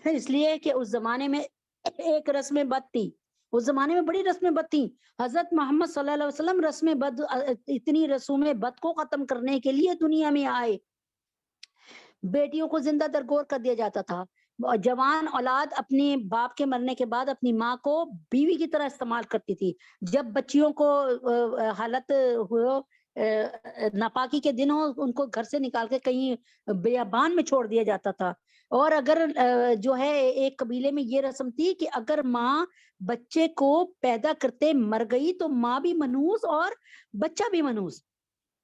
اس لیے کہ اس زمانے میں ایک رسم بد تھی، اس زمانے میں بڑی رسم بد تھی۔ حضرت محمد صلی اللہ علیہ وسلم رسم بد، اتنی رسوم بد کو ختم کرنے کے لیے دنیا میں آئے۔ بیٹیوں کو زندہ درگور کر دیا جاتا تھا، جوان اولاد اپنے باپ کے مرنے کے بعد اپنی ماں کو بیوی کی طرح استعمال کرتی تھی۔ جب بچیوں کو حالت ہو ناپاکی کے دن ہو، ان کو گھر سے نکال کے کہیں بیابان میں چھوڑ دیا جاتا تھا۔ اور اگر جو ہے ایک قبیلے میں یہ رسم تھی کہ اگر ماں بچے کو پیدا کرتے مر گئی تو ماں بھی منحوس اور بچہ بھی منحوس۔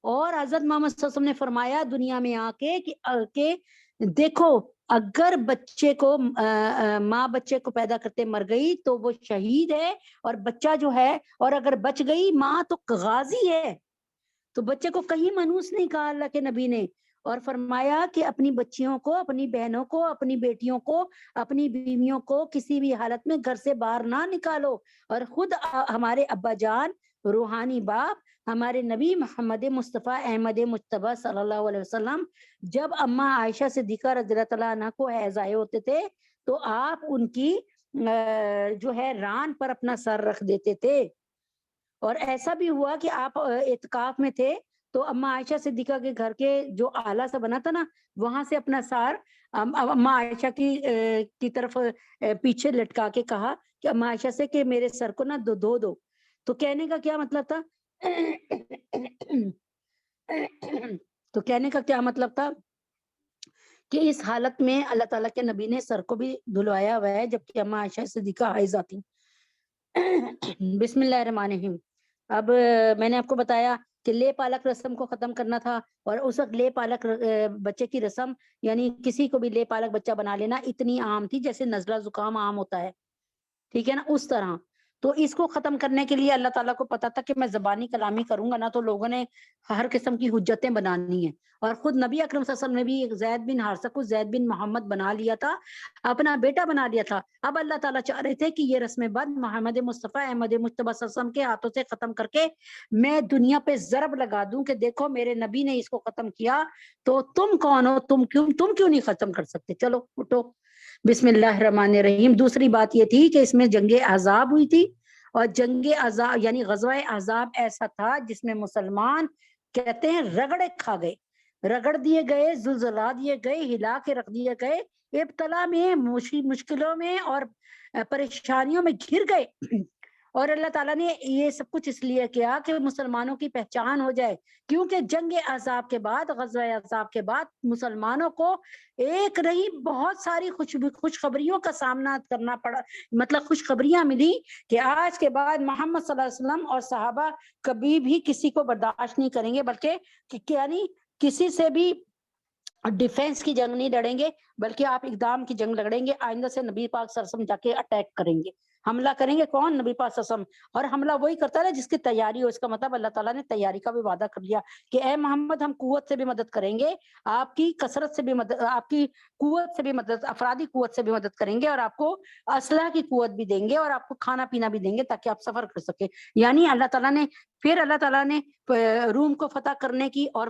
اور حضرت محمد صلی اللہ علیہ وسلم نے فرمایا دنیا میں آ کے کہ دیکھو، اگر بچے کو ماں بچے کو پیدا کرتے مر گئی تو وہ شہید ہے، اور بچہ جو ہے، اور اگر بچ گئی ماں تو غازی ہے۔ تو بچے کو کہیں منحوس نہیں کہا اللہ کے نبی نے، اور فرمایا کہ اپنی بچیوں کو، اپنی بہنوں کو، اپنی بیٹیوں کو، اپنی بیویوں کو کسی بھی حالت میں گھر سے باہر نہ نکالو۔ اور خود ہمارے ابا جان روحانی باپ ہمارے نبی محمد مصطفیٰ احمد مجتبیٰ صلی اللہ علیہ وسلم جب اماں عائشہ صدیقہ رضی اللہ تعالیٰ عنہ کو حیض آئے ہوتے تھے تو آپ ان کی جو ہے ران پر اپنا سر رکھ دیتے تھے۔ اور ایسا بھی ہوا کہ آپ اعتکاف میں تھے تو اماں عائشہ صدیقہ کے گھر کے جو آلہ سا بنا تھا نا، وہاں سے اپنا سار اماں عائشہ کی طرف پیچھے لٹکا کے کہا کہ اماں عائشہ سے کہ میرے سر کو نا دھو دو۔ تو کہنے کا کیا مطلب تھا تو کہنے کا کیا مطلب تھا کہ اس حالت میں اللہ تعالیٰ کے نبی نے سر کو بھی دھلوایا ہوا ہے جبکہ اماں عائشہ صدیقہ حائضہ تھی۔ بسم اللہ الرحمن الرحیم۔ اب میں نے آپ کو بتایا کہ لے پالک رسم کو ختم کرنا تھا، اور اس وقت لے پالک بچے کی رسم یعنی کسی کو بھی لے پالک بچہ بنا لینا اتنی عام تھی جیسے نزلہ زکام عام ہوتا ہے، ٹھیک ہے نا، اس طرح۔ تو اس کو ختم کرنے کے لیے اللہ تعالیٰ کو پتا تھا کہ میں زبانی کلامی کروں گا نا تو لوگوں نے ہر قسم کی حجتیں بنانی ہیں، اور خود نبی اکرم صلی اللہ علیہ وسلم نے بھی زید بن حارثہ کو زید بن محمد بنا لیا تھا، اپنا بیٹا بنا لیا تھا۔ اب اللہ تعالیٰ چاہ رہے تھے کہ یہ رسم بد محمد مصطفیٰ احمد مجتبیٰ صلی اللہ علیہ وسلم کے ہاتھوں سے ختم کر کے میں دنیا پہ ضرب لگا دوں کہ دیکھو میرے نبی نے اس کو ختم کیا، تو تم کون ہو، تم کیوں نہیں ختم کر سکتے، چلو اٹھو۔ بسم اللہ الرحمن الرحیم۔ دوسری بات یہ تھی کہ اس میں جنگ احزاب ہوئی تھی، اور جنگ احزاب یعنی غزوہ احزاب ایسا تھا جس میں مسلمان کہتے ہیں رگڑے کھا گئے، رگڑ دیے گئے، زلزلا دیے گئے، ہلا کے رکھ دیے گئے، ابتلا میں مشکلوں میں اور پریشانیوں میں گھر گئے۔ اور اللہ تعالیٰ نے یہ سب کچھ اس لیے کیا کہ مسلمانوں کی پہچان ہو جائے، کیونکہ جنگ احزاب کے بعد، غزوہ احزاب کے بعد مسلمانوں کو ایک نہیں بہت ساری خوشخبریوں کا سامنا کرنا پڑا، مطلب خوشخبریاں ملی کہ آج کے بعد محمد صلی اللہ علیہ وسلم اور صحابہ کبھی بھی کسی کو برداشت نہیں کریں گے، بلکہ یعنی کسی سے بھی ڈیفینس کی جنگ نہیں لڑیں گے، بلکہ آپ اقدام کی جنگ لڑیں گے، آئندہ سے نبی پاک صلی اللہ علیہ وسلم جا کے اٹیک کریں گے۔ حملہ کریں گے کون؟ نبی پاک صلی اللہ علیہ وسلم. اور حملہ وہی کرتا ہے جس کی تیاری ہو. اس کا مطلب اللہ تعالیٰ نے تیاری کا بھی وعدہ کر لیا کہ اے محمد ہم قوت سے بھی مدد کریں گے, آپ کی کثرت سے بھی مدد, آپ کی قوت سے بھی مدد, افرادی قوت سے بھی مدد کریں گے, اور آپ کو اسلحہ کی قوت بھی دیں گے, اور آپ کو کھانا پینا بھی دیں گے تاکہ آپ سفر کر سکیں. یعنی اللہ تعالیٰ نے روم کو فتح کرنے کی اور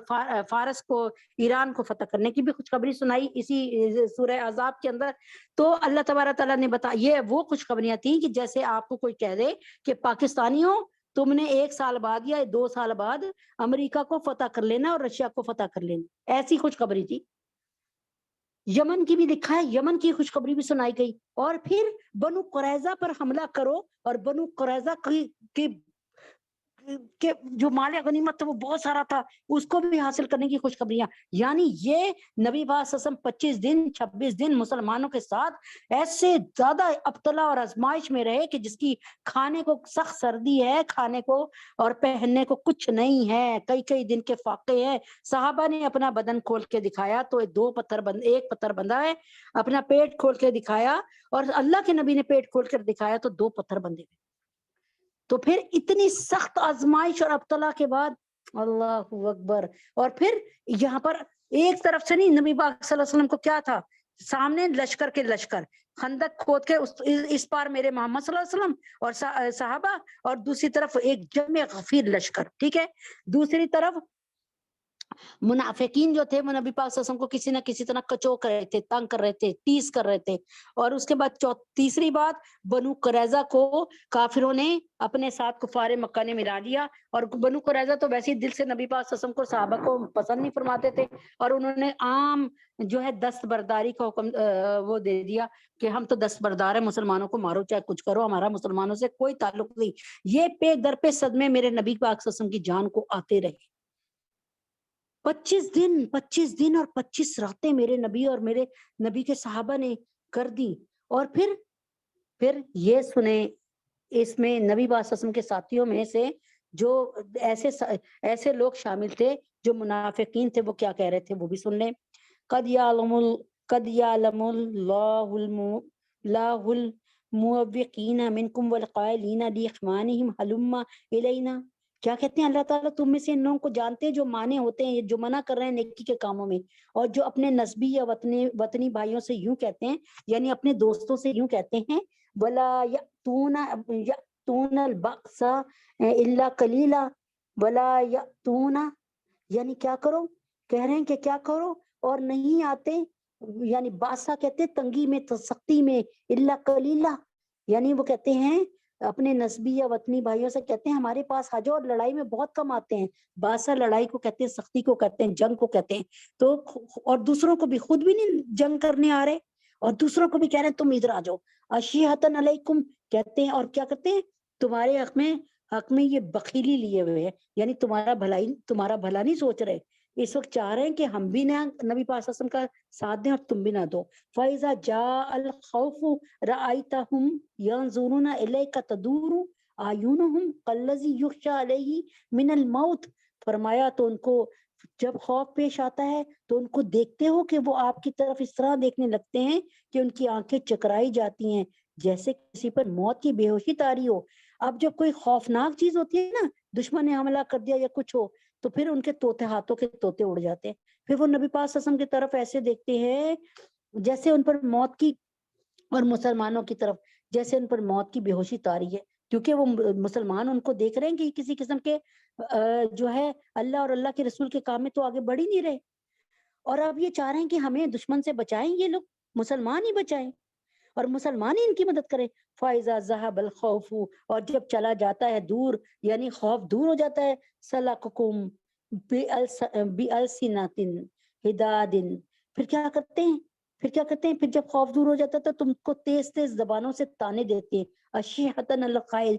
فارس کو, ایران کو فتح کرنے کی بھی خوشخبری سنائی اسی سورہ احزاب کے اندر. تو اللہ تبارک تعالیٰ نے یہ وہ خوشخبریاں تھیں کہ جیسے آپ کو کوئی کہہ دے کہ پاکستانیوں تم نے 1 سال بعد یا 2 سال بعد امریکہ کو فتح کر لینا اور رشیا کو فتح کر لینا, ایسی خوشخبری تھی. یمن کی بھی لکھا ہے, یمن کی خوشخبری بھی سنائی گئی. اور پھر بنو قریظہ پر حملہ کرو, اور بنو قریظہ کہ جو مال غنیمت تھا وہ بہت سارا تھا, اس کو بھی حاصل کرنے کی خوشخبریاں. یعنی یہ نبی پاک صلی اللہ علیہ وسلم 25 دن 26 دن مسلمانوں کے ساتھ ایسے زیادہ ابتلا اور آزمائش میں رہے کہ جس کی کھانے کو سخت سردی ہے, کھانے کو اور پہننے کو کچھ نہیں ہے, کئی دن کے فاقے ہیں. صحابہ نے اپنا بدن کھول کے دکھایا تو ایک پتھر بندھا ہے, اپنا پیٹ کھول کے دکھایا, اور اللہ کے نبی نے پیٹ کھول کر دکھایا تو 2 پتھر بندھے گئے. تو پھر اتنی سخت آزمائش اور ابتلا کے بعد اللہ اکبر. اور پھر یہاں پر ایک طرف سے نہیں, نبی پاک صلی اللہ علیہ وسلم کو کیا تھا, سامنے لشکر کے لشکر, خندق کھود کے اس پار میرے محمد صلی اللہ علیہ وسلم اور صحابہ, اور دوسری طرف ایک جمع غفیر لشکر, ٹھیک ہے. دوسری طرف منافقین جو تھے وہ نبی پاک صلی اللہ علیہ وسلم کو کسی نہ کسی طرح کچوک رہے تھے, تنگ کر رہے تھے, ٹیز کر رہے تھے. اور اس کے بعد تیسری بات, بنو قریظہ کو کافروں نے اپنے ساتھ کفار مکہ نے ملا لیا. اور بنو قریظہ تو ویسے ہی دل سے نبی پاک صلی اللہ علیہ وسلم کو صحابہ کو پسند نہیں فرماتے تھے, اور انہوں نے عام جو ہے دستبرداری کا حکم وہ دے دیا کہ ہم تو دستبردار ہیں, مسلمانوں کو مارو چاہے کچھ کرو, ہمارا مسلمانوں سے کوئی تعلق نہیں. یہ پہ در پہ صدمے میرے نبی پاک صلی اللہ علیہ وسلم کی جان کو آتے رہے. 25 دن اور 25 راتیں میرے نبی اور میرے نبی کے صحابہ نے کر دی. اور پھر یہ سنیں, اس میں نبی پاک صلی اللہ علیہ وسلم کے ساتھیوں میں سے جو ایسے لوگ شامل تھے جو منافقین تھے, وہ کیا کہہ رہے تھے وہ بھی سن لیں. قد یعلم اللہ الموقین منکم والقائلین لاخوانہم ہلم الینا. کیا کہتے ہیں اللہ تعالیٰ, تم میں سے ان لوگوں کو جانتے ہیں جو مانے ہوتے ہیں, جو منع کر رہے ہیں نیکی کے کاموں میں, اور جو اپنے نسبی یا وطنی بھائیوں سے یوں کہتے ہیں, یعنی اپنے دوستوں سے یوں کہتے ہیں, ولا یأتون البأس الا قلیلا ولا یأتون, یعنی کیا کرو, کہہ رہے ہیں کہ کیا کرو اور نہیں آتے, یعنی باسا کہتے ہیں تنگی میں, سختی میں, الا قلیلا, یعنی وہ کہتے ہیں اپنے نسبی یا وطنی بھائیوں سے کہتے ہیں ہمارے پاس آ جاؤ, اور لڑائی میں بہت کم آتے ہیں. باسا لڑائی کو کہتے ہیں, سختی کو کہتے ہیں, جنگ کو کہتے ہیں. تو اور دوسروں کو بھی, خود بھی نہیں جنگ کرنے آ رہے, اور دوسروں کو بھی کہہ رہے ہیں تم ادھر آ جاؤ. اشیحتن علیکم کہتے ہیں, اور کیا کرتے ہیں تمہارے حق میں یہ بخیلی لیے ہوئے ہیں, یعنی تمہارا بھلا نہیں سوچ رہے. اس وقت چاہ رہے ہیں کہ ہم بھی نہ نبی پاک صلی اللہ علیہ وسلم کا ساتھ دیں اور تم بھی نہ دو. فَإِذَا جَاءَ الْخَوْفُ رَأَيْتَهُمْ يَنْظُرُونَ إِلَيْكَ تَدُورُ أَعْيُنُهُمْ كَالَّذِي يُخْشَىٰ عَلَيْهِ مِنَ الْمَوْتِ. فرمایا تو ان کو جب خوف پیش آتا ہے تو ان کو دیکھتے ہو کہ وہ آپ کی طرف اس طرح دیکھنے لگتے ہیں کہ ان کی آنکھیں چکرائی جاتی ہیں جیسے کسی پر موت کی بے ہوشی طاری ہو. اب جب کوئی خوفناک چیز ہوتی ہے نا, دشمن نے حملہ کر دیا یا کچھ ہو, تو پھر ان کے ہاتھوں کے طوطے اڑ جاتے ہیں. پھر وہ نبی پاک صلی اللہ علیہ وسلم کی طرف ایسے دیکھتے ہیں جیسے ان پر موت کی, اور مسلمانوں کی طرف جیسے ان پر موت کی بے ہوشی طاری ہے, کیونکہ وہ مسلمان ان کو دیکھ رہے ہیں کہ کسی قسم کے جو ہے اللہ اور اللہ کے رسول کے کام میں تو آگے بڑھ ہی نہیں رہے. اور اب یہ چاہ رہے ہیں کہ ہمیں دشمن سے بچائیں, یہ لوگ مسلمان ہی بچائیں اور مسلمان ہی ان کی مدد کریں. فائزہ ذہب الخوف, اور جب چلا جاتا ہے دور, یعنی خوف دور ہو جاتا ہے, سلککم بألسنۃ حداد, پھر کیا کرتے ہیں پھر جب خوف دور ہو جاتا ہے تو تم کو تیز زبانوں سے تانے دیتے ہیں. اشیحتن الخائل,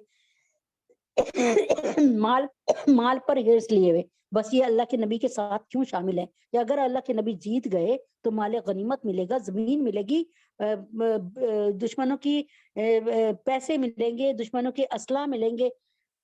مال پر ہرس لیے ہوئے. بس یہ اللہ کے نبی کے ساتھ کیوں شامل ہے, کہ اگر اللہ کے نبی جیت گئے تو مال غنیمت ملے گا, زمین ملے گی, دشمنوں کی پیسے ملیں گے, دشمنوں کے اسلحہ ملیں گے,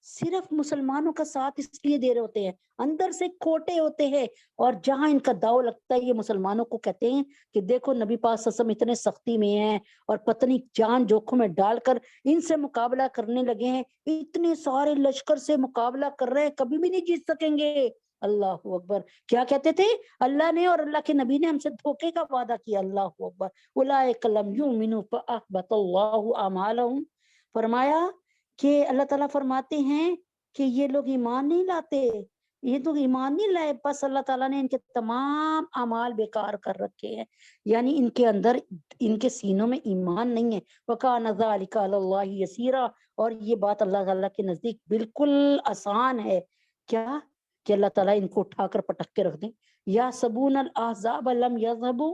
صرف مسلمانوں کا ساتھ اس لیے دے رہے ہوتے ہیں، اندر سے کھوٹے ہوتے ہیں، اور جہاں ان کا داؤ لگتا ہے یہ مسلمانوں کو کہتے ہیں کہ دیکھو نبی پاک صلی اللہ علیہ وسلم اتنے سختی میں ہیں اور پتنی جان جوکھوں میں ڈال کر ان سے مقابلہ کرنے لگے ہیں، اتنے سارے لشکر سے مقابلہ کر رہے ہیں، کبھی بھی نہیں جیت سکیں گے۔ اللہ اکبر، کیا کہتے تھے؟ اللہ نے اور اللہ کے نبی نے ہم سے دھوکے کا وعدہ کیا۔ اللہ اکبر، اولئک لم یؤمنوا فاحبط اللہ اعمالهم، فرمایا کہ اللہ تعالیٰ فرماتے ہیں کہ یہ لوگ ایمان نہیں لاتے، یہ تو ایمان نہیں لائے، بس اللہ تعالیٰ نے ان کے تمام اعمال بیکار کر رکھے ہیں، یعنی ان کے اندر ان کے سینوں میں ایمان نہیں ہے۔ وَكَانَ ذَلِكَ عَلَى اللَّهِ يَسِيرًا، اور یہ بات اللہ تعالیٰ کے نزدیک بالکل آسان ہے، کیا کہ اللہ تعالیٰ ان کو اٹھا کر پٹک کے رکھ دیں۔ يَحْسَبُونَ الْأَحْزَابَ لَمْ يَذْهَبُوا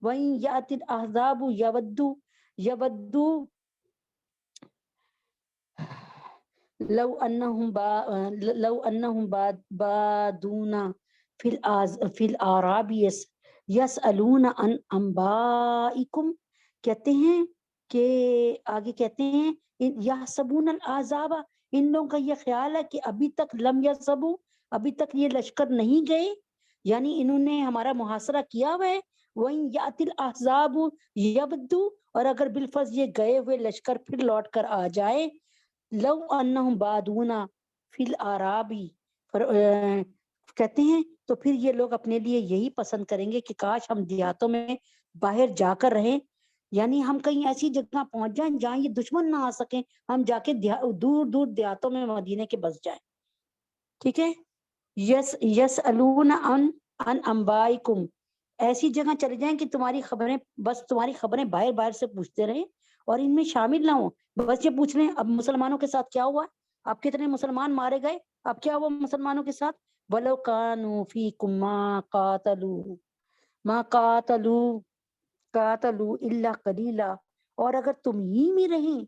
وَإِنْ يَأْتِ الْأَحْزَابُ يَوَدُّوا لو انہم بادون فی الاعراب یسألون عن انبائکم، کہتے ہیں کہ آگے کہتے ہیں یحسبون الاحزاب، ان لوگوں کا یہ خیال ہے کہ ابھی تک لم یذهبوا، ابھی تک یہ لشکر نہیں گئے، یعنی انہوں نے ہمارا محاصرہ کیا ہوا ہے۔ وَإِنْ يَأْتِ الْأَحْزَابُ يَبْدُوا، اور اگر بالفرض یہ گئے ہوئے لشکر پھر لوٹ کر آ جائے، لو انہم بادون فی الاعراب، کہتے ہیں تو پھر یہ لوگ اپنے لیے یہی پسند کریں گے کہ کاش ہم دیہاتوں میں باہر جا کر رہیں، یعنی ہم کہیں ایسی جگہ پہنچ جائیں جہاں یہ دشمن نہ آ سکیں، ہم جا کے دور دور دیہاتوں میں مدینے کے بس جائیں، ٹھیک ہے۔ یسألون عن انبائکم، ایسی جگہ چلے جائیں کہ تمہاری خبریں، بس تمہاری خبریں باہر باہر سے پوچھتے رہیں اور ان میں شامل نہ ہوں، بس یہ پوچھ رہے ہیں اب مسلمانوں کے ساتھ کیا ہوا، اب کتنے مسلمان مارے گئے، اب کیا ہوا مسلمانوں کے ساتھ۔ وَلَوْ كَانُوا فِيكُمْ مَا قَاتَلُوا إِلَّا قَلِيلًا، اور اگر تم ہی میں رہیں،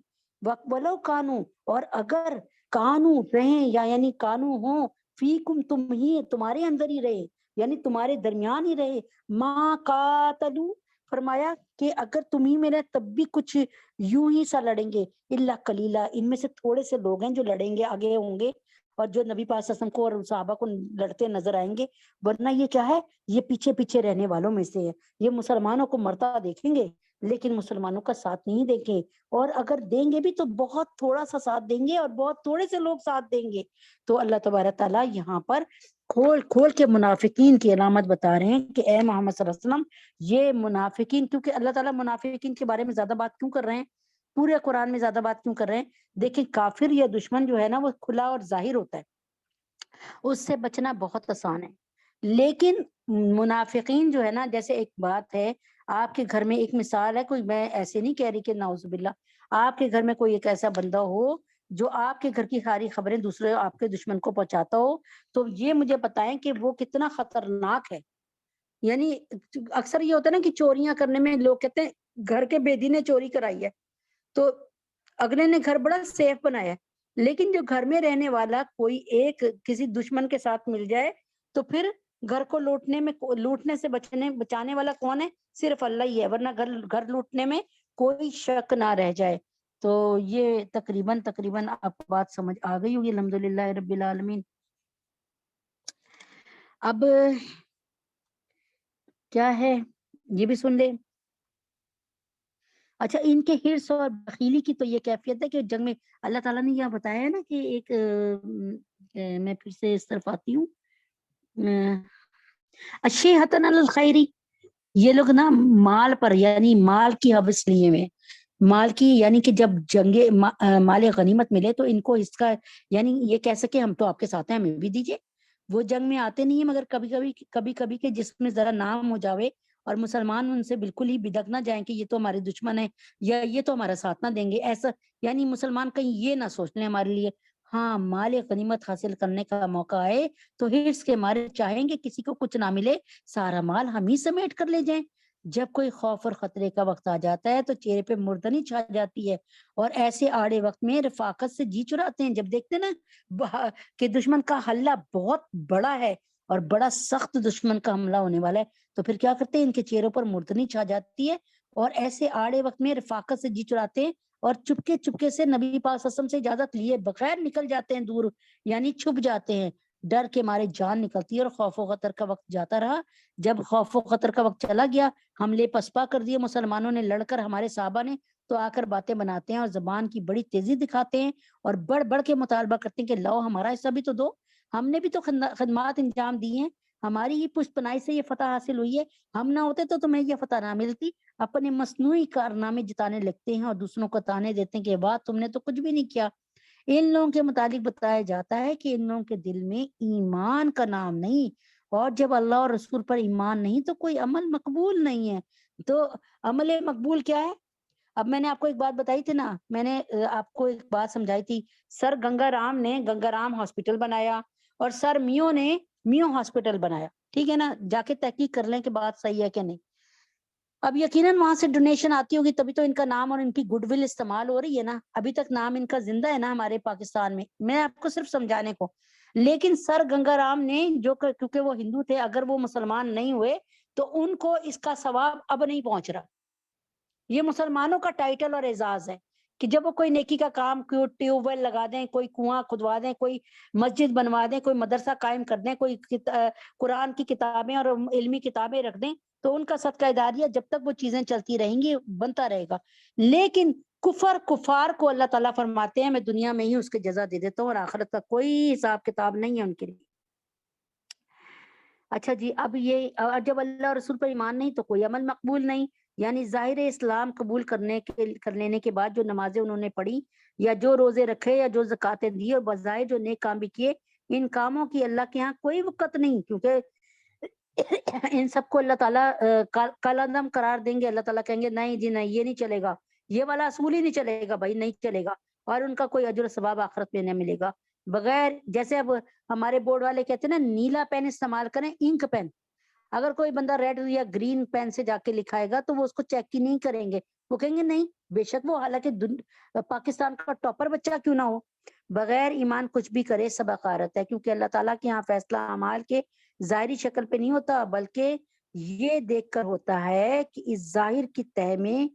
وَلَوْ كَانُوا، اور اگر کانو رہیں، یا یعنی کانو ہوں، فیکم تم ہی، تمہارے اندر ہی رہے، یعنی تمہارے درمیان ہی رہے، ما قاتلوا، فرمایا کہ اگر تم ہی میں رہے تب بھی کچھ یوں ہی سا لڑیں گے، الا قلیلا، ان میں سے تھوڑے سے لوگ ہیں جو لڑیں گے، آگے ہوں گے، اور جو نبی پاک صلی اللہ علیہ وسلم کو اور صحابہ کو لڑتے نظر آئیں گے، ورنہ یہ کیا ہے، یہ پیچھے پیچھے رہنے والوں میں سے ہے، یہ مسلمانوں کو مرتا دیکھیں گے لیکن مسلمانوں کا ساتھ نہیں دیں گے، اور اگر دیں گے بھی تو بہت تھوڑا سا ساتھ دیں گے اور بہت تھوڑے سے لوگ ساتھ دیں گے۔ تو اللہ تبارک تعالیٰ یہاں پر کھول کھول کے منافقین کی علامت بتا رہے ہیں کہ اے محمد صلی اللہ علیہ وسلم، یہ منافقین، کیونکہ اللہ تعالیٰ منافقین کے بارے میں زیادہ بات کیوں کر رہے ہیں، پورے قرآن میں زیادہ بات کیوں کر رہے ہیں؟ دیکھیں کافر یا دشمن جو ہے نا وہ کھلا اور ظاہر ہوتا ہے، اس سے بچنا بہت آسان ہے، لیکن منافقین جو ہے نا، جیسے ایک بات ہے، آپ کے گھر میں ایک مثال ہے، کوئی، میں ایسے نہیں کہہ رہی کہ نعوذ باللہ، آپ کے گھر میں کوئی ایک ایسا بندہ ہو جو آپ کے گھر کی ساری خبریں دوسرے آپ کے دشمن کو پہنچاتا ہو، تو یہ مجھے بتائیں کہ وہ کتنا خطرناک ہے۔ یعنی اکثر یہ ہوتا ہے نا کہ چوریاں کرنے میں لوگ کہتے ہیں گھر کے بیدی نے چوری کرائی ہے تو اگلے نے گھر بڑا سیف بنایا ہے، لیکن جو گھر میں رہنے والا کوئی ایک کسی دشمن کے ساتھ مل جائے تو پھر گھر کو لوٹنے سے بچانے والا کون ہے؟ صرف اللہ ہی ہے، ورنہ گھر لوٹنے میں کوئی شک نہ رہ جائے۔ تو یہ تقریباً آپ کو بات سمجھ آ گئی ہوگی، الحمدللہ رب العالمین۔ اب کیا ہے یہ بھی سن لیں۔ اچھا، ان کے حرص اور بخیلی کی تو یہ کیفیت ہے کہ جنگ میں اللہ تعالیٰ نے یہ بتایا ہے نا کہ ایک میں پھر سے اس طرف آتی ہوں، اشیحتن علی الخیری، یہ لوگ نا مال پر، یعنی مال کی حوث لیے ہوئے، مال کی، یعنی کہ جب مال غنیمت ملے تو ان کو اس کا، یعنی یہ کہہ سکے ہم تو آپ کے ساتھ ہیں ہمیں بھی دیجیے۔ وہ جنگ میں آتے نہیں ہیں، مگر کبھی کبھی کہ جس میں ذرا نام ہو جاوے اور مسلمان ان سے بالکل ہی بدک نہ جائیں کہ یہ تو ہمارے دشمن ہیں یا یہ تو ہمارا ساتھ نہ دیں گے، ایسا یعنی مسلمان کہیں یہ نہ سوچ لیں ہمارے لیے، ہاں مال غنیمت حاصل کرنے کا موقع آئے تو حرص کے مارے چاہیں گے کسی کو کچھ نہ ملے، سارا مال ہم ہی سمیٹ کر لے جائیں۔ جب کوئی خوف اور خطرے کا وقت آ جاتا ہے تو چہرے پہ مردنی چھا جاتی ہے، اور ایسے آڑے وقت میں رفاقت سے جی چراتے ہیں، جب دیکھتے نا کہ دشمن کا حملہ بہت بڑا ہے اور بڑا سخت دشمن کا حملہ ہونے والا ہے، تو پھر کیا کرتے ہیں، ان کے چہروں پر مردنی چھا جاتی ہے، اور ایسے آڑے وقت میں رفاقت سے جی چراتے ہیں، اور چپکے چپکے سے نبی پاک صلی اللہ علیہ وسلم سے اجازت لیے بغیر نکل جاتے ہیں دور، یعنی چھپ جاتے ہیں، ڈر کے مارے جان نکلتی ہے اور خوف و خطر کا وقت جاتا رہا۔ جب خوف و خطر کا وقت چلا گیا، حملے پسپا کر دیے مسلمانوں نے لڑ کر ہمارے صحابہ نے، تو آ کر باتیں بناتے ہیں اور زبان کی بڑی تیزی دکھاتے ہیں اور بڑھ بڑھ کے مطالبہ کرتے ہیں کہ لاؤ ہمارا حصہ بھی تو دو، ہم نے بھی تو خدمات انجام دی ہیں، ہماری ہی پشت پناہی سے یہ فتح حاصل ہوئی ہے، ہم نہ ہوتے تو تمہیں یہ فتح نہ ملتی۔ اپنے مصنوعی کارنامے جتانے لگتے ہیں اور دوسروں کو تانے دیتے ہیں کہ بات تم نے تو کچھ بھی نہیں کیا۔ ان لوگوں کے متعلق بتایا جاتا ہے کہ ان لوگوں کے دل میں ایمان کا نام نہیں، اور جب اللہ اور رسول پر ایمان نہیں تو کوئی عمل مقبول نہیں ہے۔ تو عمل مقبول کیا ہے؟ اب میں نے آپ کو ایک بات بتائی تھی نا، میں نے آپ کو ایک بات سمجھائی تھی، سر گنگا رام نے گنگا رام ہاسپٹل بنایا اور سر میو نے میو ہاسپٹل بنایا، ٹھیک ہے نا، جا کے تحقیق کر لیں کہ بات صحیح ہے کہ نہیں۔ اب یقیناً وہاں سے ڈونیشن آتی ہوگی تبھی تو ان کا نام اور ان کی گڈ ول استعمال ہو رہی ہے نا، ابھی تک نام ان کا زندہ ہے نا ہمارے پاکستان میں آپ کو صرف سمجھانے کو۔ لیکن سر گنگا رام نے جو کیونکہ وہ ہندو تھے، اگر وہ مسلمان نہیں ہوئے تو ان کو اس کا ثواب اب نہیں پہنچ رہا۔ یہ مسلمانوں کا ٹائٹل اور اعزاز ہے کہ جب وہ کوئی نیکی کا کام، کوئی ٹیوب ویل لگا دیں، کوئی کنواں کھدوا دیں، کوئی مسجد بنوا دیں، کوئی مدرسہ قائم کر دیں، کوئی قرآن کی کتابیں اور علمی کتابیں رکھ دیں، تو ان کا صدقہ جاریہ جب تک وہ چیزیں چلتی رہیں گی بنتا رہے گا۔ لیکن کفار کو اللہ تعالیٰ فرماتے ہیں میں دنیا میں ہی اس کے جزا دے دیتا ہوں اور آخرت کا کوئی حساب کتاب نہیں ہے ان کے لیے۔ اچھا جی، اب یہ جب اللہ اور رسول پر ایمان نہیں تو کوئی عمل مقبول نہیں، یعنی ظاہر اسلام قبول کر لینے کے بعد جو نمازیں انہوں نے پڑھی یا جو روزے رکھے یا جو زکاتیں دی اور بظاہر جو نیک کام بھی کیے، ان کاموں کی اللہ کے ہاں کوئی وقت نہیں، کیونکہ ان سب کو اللہ تعالیٰ کالعدم قرار دیں گے۔ اللہ تعالیٰ کہیں گے نہیں جی نہیں، یہ نہیں چلے گا، یہ والا اصول ہی نہیں چلے گا بھائی، نہیں چلے گا، اور ان کا کوئی اجر و ثواب آخرت میں نہیں ملے گا۔ بغیر جیسے اب ہمارے بورڈ والے کہتے ہیں نا نیلا پین استعمال کریں، انک پین، اگر کوئی بندہ ریڈ یا گرین پین سے جا کے لکھائے گا تو وہ اس کو چیک ہی نہیں کریں گے، وہ کہیں گے نہیں، بے شک وہ حالانکہ پاکستان کا ٹاپر بچہ کیوں نہ ہو، بغیر ایمان کچھ بھی کرے سب حقارت ہے، کیونکہ اللہ تعالیٰ کے یہاں فیصلہ اعمال کے ظاہری شکل پہ نہیں ہوتا، بلکہ یہ دیکھ کر ہوتا ہے کہ اس ظاہر کی تہ میں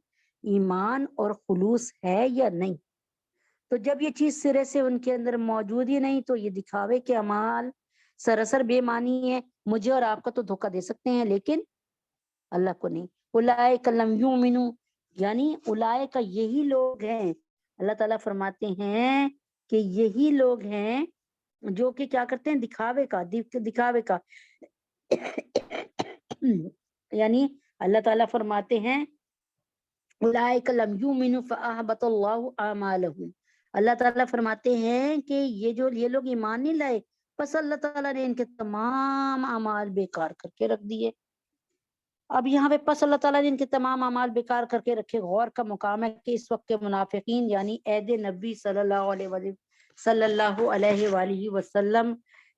ایمان اور خلوص ہے یا نہیں۔ تو جب یہ چیز سرے سے ان کے اندر موجود ہی نہیں تو یہ دکھاوے کے اعمال سراسر بے معنی ہے، مجھے اور آپ کا تو دھوکہ دے سکتے ہیں لیکن اللہ کو نہیں۔ اولئک لم یؤمنوا، یعنی اولئک یہی لوگ ہیں، اللہ تعالیٰ فرماتے ہیں کہ یہی لوگ ہیں جو کہ کیا کرتے ہیں، دکھاوے کا یعنی اللہ تعالیٰ فرماتے ہیں اولئک لم یؤمنوا فاحبط اللہ اعمالهم، اللہ تعالیٰ فرماتے ہیں کہ یہ لوگ ایمان نہیں لائے، بس اللہ تعالیٰ نے ان کے تمام اعمال بیکار کر کے رکھ دیے۔ اب یہاں پہ پس اللہ تعالیٰ نے ان کے تمام اعمال بیکار کر کے رکھے، غور کا مقام ہے کہ اس وقت کے منافقین یعنی عہد نبی صلی اللہ علیہ وآلہ وسلم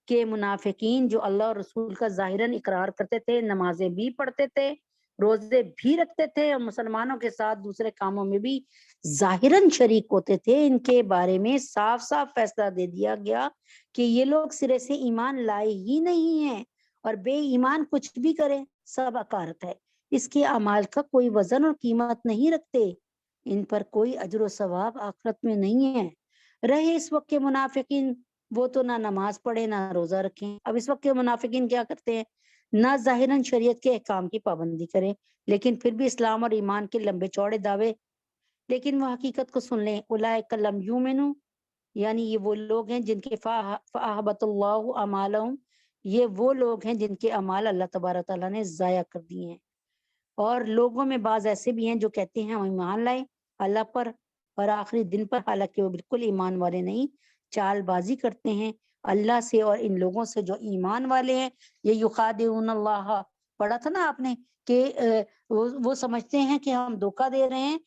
کے منافقین جو اللہ اور رسول کا ظاہراً اقرار کرتے تھے، نمازیں بھی پڑھتے تھے، روزے بھی رکھتے تھے اور مسلمانوں کے ساتھ دوسرے کاموں میں بھی ظاہراً شریک ہوتے تھے، ان کے بارے میں صاف صاف فیصلہ دے دیا گیا کہ یہ لوگ سرے سے ایمان لائے ہی نہیں ہیں، اور بے ایمان کچھ بھی کرے سب حقارت ہے، اس کے اعمال کا کوئی وزن اور قیمت نہیں رکھتے، ان پر کوئی اجر و ثواب آخرت میں نہیں ہے۔ رہے اس وقت کے منافقین، وہ تو نہ نماز پڑھے نہ روزہ رکھیں۔ اب اس وقت کے منافقین کیا کرتے ہیں، نہ ظاہراً شریعت کے احکام کی پابندی کریں لیکن پھر بھی اسلام اور ایمان کے لمبے چوڑے دعوے، لیکن وہ حقیقت کو سن لیں، اولئک لم یؤمنوا، یعنی یہ وہ لوگ ہیں جن کے فاحبط اللہ اعمالهم، یہ وہ لوگ ہیں جن کے اعمال اللہ تبارک تعالیٰ نے ضائع کر دیے ہیں۔ اور لوگوں میں بعض ایسے بھی ہیں جو کہتے ہیں ہم ایمان لائے اللہ پر اور آخری دن پر، حالانکہ وہ بالکل ایمان والے نہیں، چال بازی کرتے ہیں اللہ سے اور ان لوگوں سے جو ایمان والے ہیں۔ یہ یخادعون اللہ، پڑھا تھا نا آپ نے کہ وہ سمجھتے ہیں کہ ہم دھوکہ دے رہے ہیں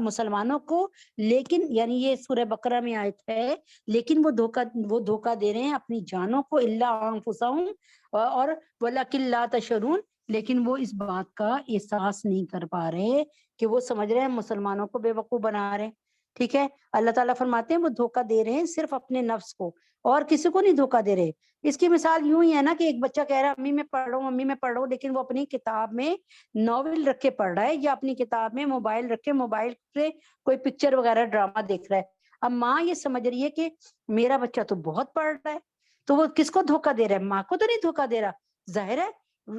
مسلمانوں کو، لیکن یعنی یہ سورہ بقرہ میں آیت ہے، لیکن وہ دھوکہ دے رہے ہیں اپنی جانوں کو، الا انفسہم، اور ولکن لا تشعرون، لیکن وہ اس بات کا احساس نہیں کر پا رہے کہ وہ سمجھ رہے ہیں مسلمانوں کو بے وقوف بنا رہے ہیں۔ ٹھیک ہے. اللہ تعالیٰ فرماتے ہیں وہ دھوکہ دے رہے ہیں صرف اپنے نفس کو اور کسی کو نہیں دھوکہ دے رہے. اس کی مثال یوں ہی ہے نا کہ ایک بچہ کہہ رہا ہے امی میں پڑھ رہا ہوں امی میں پڑھ رہا ہوں، لیکن وہ اپنی کتاب میں ناول رکھ کے پڑھ رہا ہے یا اپنی کتاب میں موبائل رکھ کے موبائل سے کوئی پکچر وغیرہ ڈرامہ دیکھ رہا ہے. اب ماں یہ سمجھ رہی ہے کہ میرا بچہ تو بہت پڑھ رہا ہے، تو وہ کس کو دھوکہ دے رہا ہے؟ ماں کو تو نہیں دھوکہ دے رہا. ظاہر ہے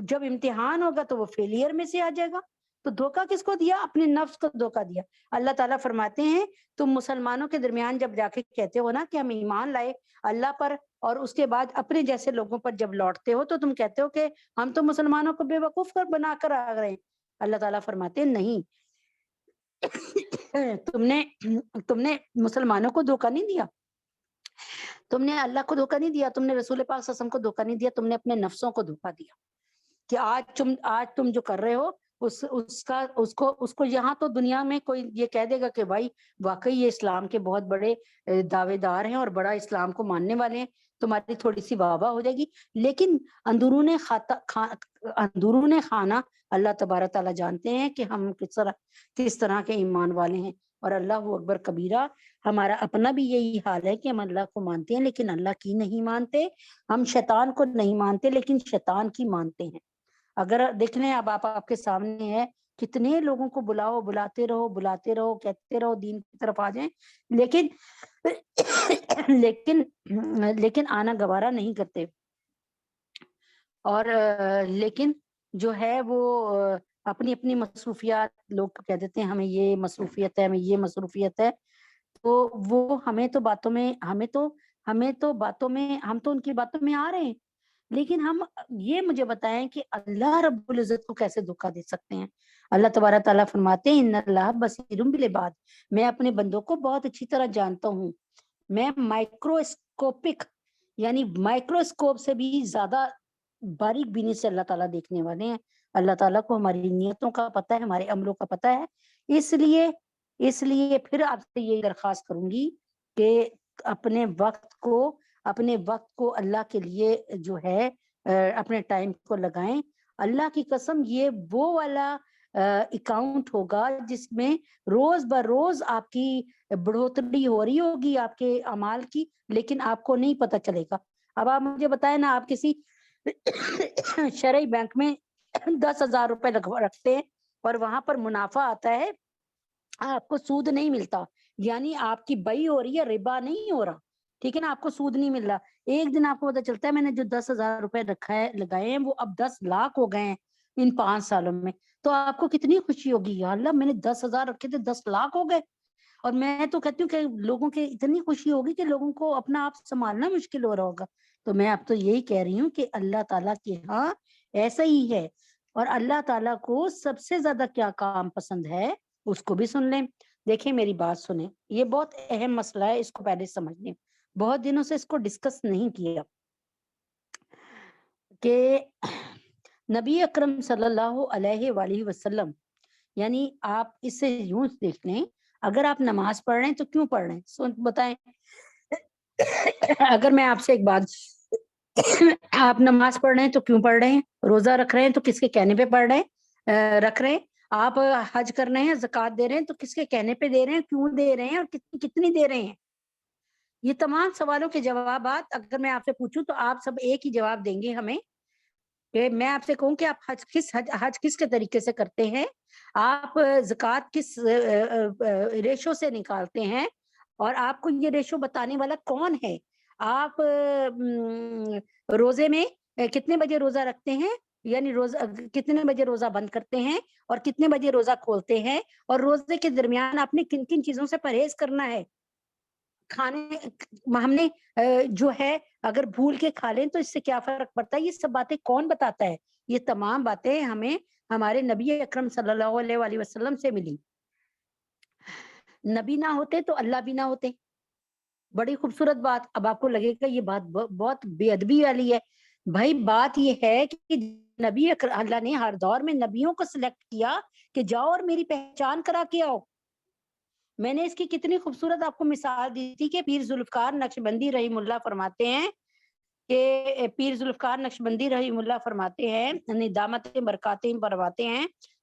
جب امتحان ہوگا تو وہ فیلئر میں سے آ جائے گا. تو دھوکہ کس کو دیا؟ اپنے نفس کو دھوکہ دیا. اللہ تعالیٰ فرماتے ہیں تم مسلمانوں کے درمیان جب جا کے کہتے ہو نا کہ ہم ایمان لائے اللہ پر، اور اس کے بعد اپنے جیسے لوگوں پر جب لوٹتے ہو تو تم کہتے ہو کہ ہم تو مسلمانوں کو بے وقوف کر بنا کر آ گئے ہیں. اللہ تعالیٰ فرماتے ہیں نہیں، تم نے مسلمانوں کو دھوکہ نہیں دیا، تم نے اللہ کو دھوکہ نہیں دیا، تم نے رسول پاک صلی اللہ علیہ وسلم کو دھوکہ نہیں دیا، تم نے اپنے نفسوں کو دھوکہ دیا کہ آج تم جو کر رہے ہو اس کو یہاں تو دنیا میں کوئی یہ کہہ دے گا کہ بھائی واقعی یہ اسلام کے بہت بڑے دعوے دار ہیں اور بڑا اسلام کو ماننے والے ہیں، تمہاری تھوڑی سی واہ واہ ہو جائے گی، لیکن اندرون خانہ اللہ تبارک تعالیٰ جانتے ہیں کہ ہم کس طرح کے ایمان والے ہیں. اور اللہ اکبر کبیرہ، ہمارا اپنا بھی یہی حال ہے کہ ہم اللہ کو مانتے ہیں لیکن اللہ کی نہیں مانتے، ہم شیطان کو نہیں مانتے لیکن شیطان کی مانتے ہیں. اگر دیکھ لیں اب آپ کے سامنے ہے، کتنے لوگوں کو بلاؤ، بلاتے رہو کہتے رہو دین کی طرف آ جائیں، لیکن آنا گوارا نہیں کرتے. اور لیکن جو ہے وہ اپنی اپنی مصروفیات، لوگ کہہ دیتے ہیں ہمیں یہ مصروفیت ہے، ہمیں یہ مصروفیت ہے، تو وہ ہم تو ان کی باتوں میں آ رہے ہیں، لیکن ہم یہ مجھے بتائیں کہ اللہ رب العزت کو کیسے دھوکہ دے سکتے ہیں؟ اللہ تبارک تعالیٰ فرماتے ہیں ان اللہ بصیر بالعباد، میں اپنے بندوں کو بہت اچھی طرح جانتا ہوں. میں مائکروسکوپک یعنی مائکروسکوپ سے بھی زیادہ باریک بینی سے اللہ تعالیٰ دیکھنے والے ہیں. اللہ تعالیٰ کو ہماری نیتوں کا پتہ ہے، ہمارے عملوں کا پتہ ہے. اس لیے پھر آپ سے یہی درخواست کروں گی کہ اپنے وقت کو اللہ کے لیے جو ہے اپنے ٹائم کو لگائیں. اللہ کی قسم یہ وہ والا اکاؤنٹ ہوگا جس میں روز بروز آپ کی بڑھوتری ہو رہی ہوگی آپ کے اعمال کی، لیکن آپ کو نہیں پتہ چلے گا. اب آپ مجھے بتائیں نا، آپ کسی شرعی بینک میں 10,000 روپے رکھتے ہیں اور وہاں پر منافع آتا ہے، آپ کو سود نہیں ملتا، یعنی آپ کی بئی ہو رہی ہے، ربا نہیں ہو رہا، ٹھیک ہے نا، آپ کو سود نہیں مل رہا. ایک دن آپ کو پتا چلتا ہے میں نے جو 10,000 روپے لگائے ہیں وہ اب 10 لاکھ ہو گئے ہیں ان 5 سالوں میں، تو آپ کو کتنی خوشی ہوگی، یا اللہ میں نے 10,000 رکھے تھے 10 لاکھ ہو گئے. اور میں تو کہتی ہوں کہ لوگوں کے اتنی خوشی ہوگی کہ لوگوں کو اپنا آپ سنبھالنا مشکل ہو رہا ہوگا. تو میں اب تو یہی کہہ رہی ہوں کہ اللہ تعالیٰ کے ہاں ایسا ہی ہے، اور اللہ تعالیٰ کو سب سے زیادہ کیا کام پسند ہے اس کو بھی سن لیں. دیکھیں میری بات سنیں، یہ بہت اہم مسئلہ ہے، اس کو پہلے سمجھ لیں. بہت دنوں سے اس کو ڈسکس نہیں کیا کہ نبی اکرم صلی اللہ علیہ وآلہ وسلم، یعنی آپ اس سے یوں دیکھ لیں، اگر آپ نماز پڑھ رہے ہیں تو کیوں پڑھ رہے ہیں؟ بتائیں. اگر میں آپ سے ایک بات، آپ نماز پڑھ رہے ہیں تو کیوں پڑھ رہے ہیں؟ روزہ رکھ رہے ہیں تو کس کے کہنے پہ پڑھ رہے ہیں رکھ رہے ہیں؟ آپ حج کر رہے ہیں، زکوٰۃ دے رہے ہیں تو کس کے کہنے پہ دے رہے ہیں، کیوں دے رہے ہیں، اور کتنی دے رہے ہیں؟ یہ تمام سوالوں کے جوابات اگر میں آپ سے پوچھوں تو آپ سب ایک ہی جواب دیں گے ہمیں. کہ میں آپ سے کہوں کہ آپ حج کس کے طریقے سے کرتے ہیں، آپ زکوٰۃ کس ریشو سے نکالتے ہیں، اور آپ کو یہ ریشو بتانے والا کون ہے؟ آپ روزے میں کتنے بجے روزہ رکھتے ہیں، یعنی روزہ کتنے بجے روزہ بند کرتے ہیں اور کتنے بجے روزہ کھولتے ہیں، اور روزے کے درمیان آپ نے کن کن چیزوں سے پرہیز کرنا ہے. کھانے ہم نے جو ہے اگر بھول کے کھا لیں تو اس سے کیا فرق پڑتا ہے، یہ سب باتیں کون بتاتا ہے؟ یہ تمام باتیں ہمیں ہمارے نبی اکرم صلی اللہ علیہ وآلہ وسلم سے ملی. نبی نہ ہوتے تو اللہ بھی نہ ہوتے. بڑی خوبصورت بات. اب آپ کو لگے گا یہ بات بہت بے ادبی والی ہے. بھائی بات یہ ہے کہ نبی اللہ نے ہر دور میں نبیوں کو سلیکٹ کیا کہ جاؤ اور میری پہچان کرا کے آؤ. میں نے اس کی کتنی خوبصورت آپ کو مثال دی تھی کہ پیر ذوالفقار نقشبندی رحیم اللہ فرماتے ہیں کہ ندامت برکاتیں فرماتے ہیں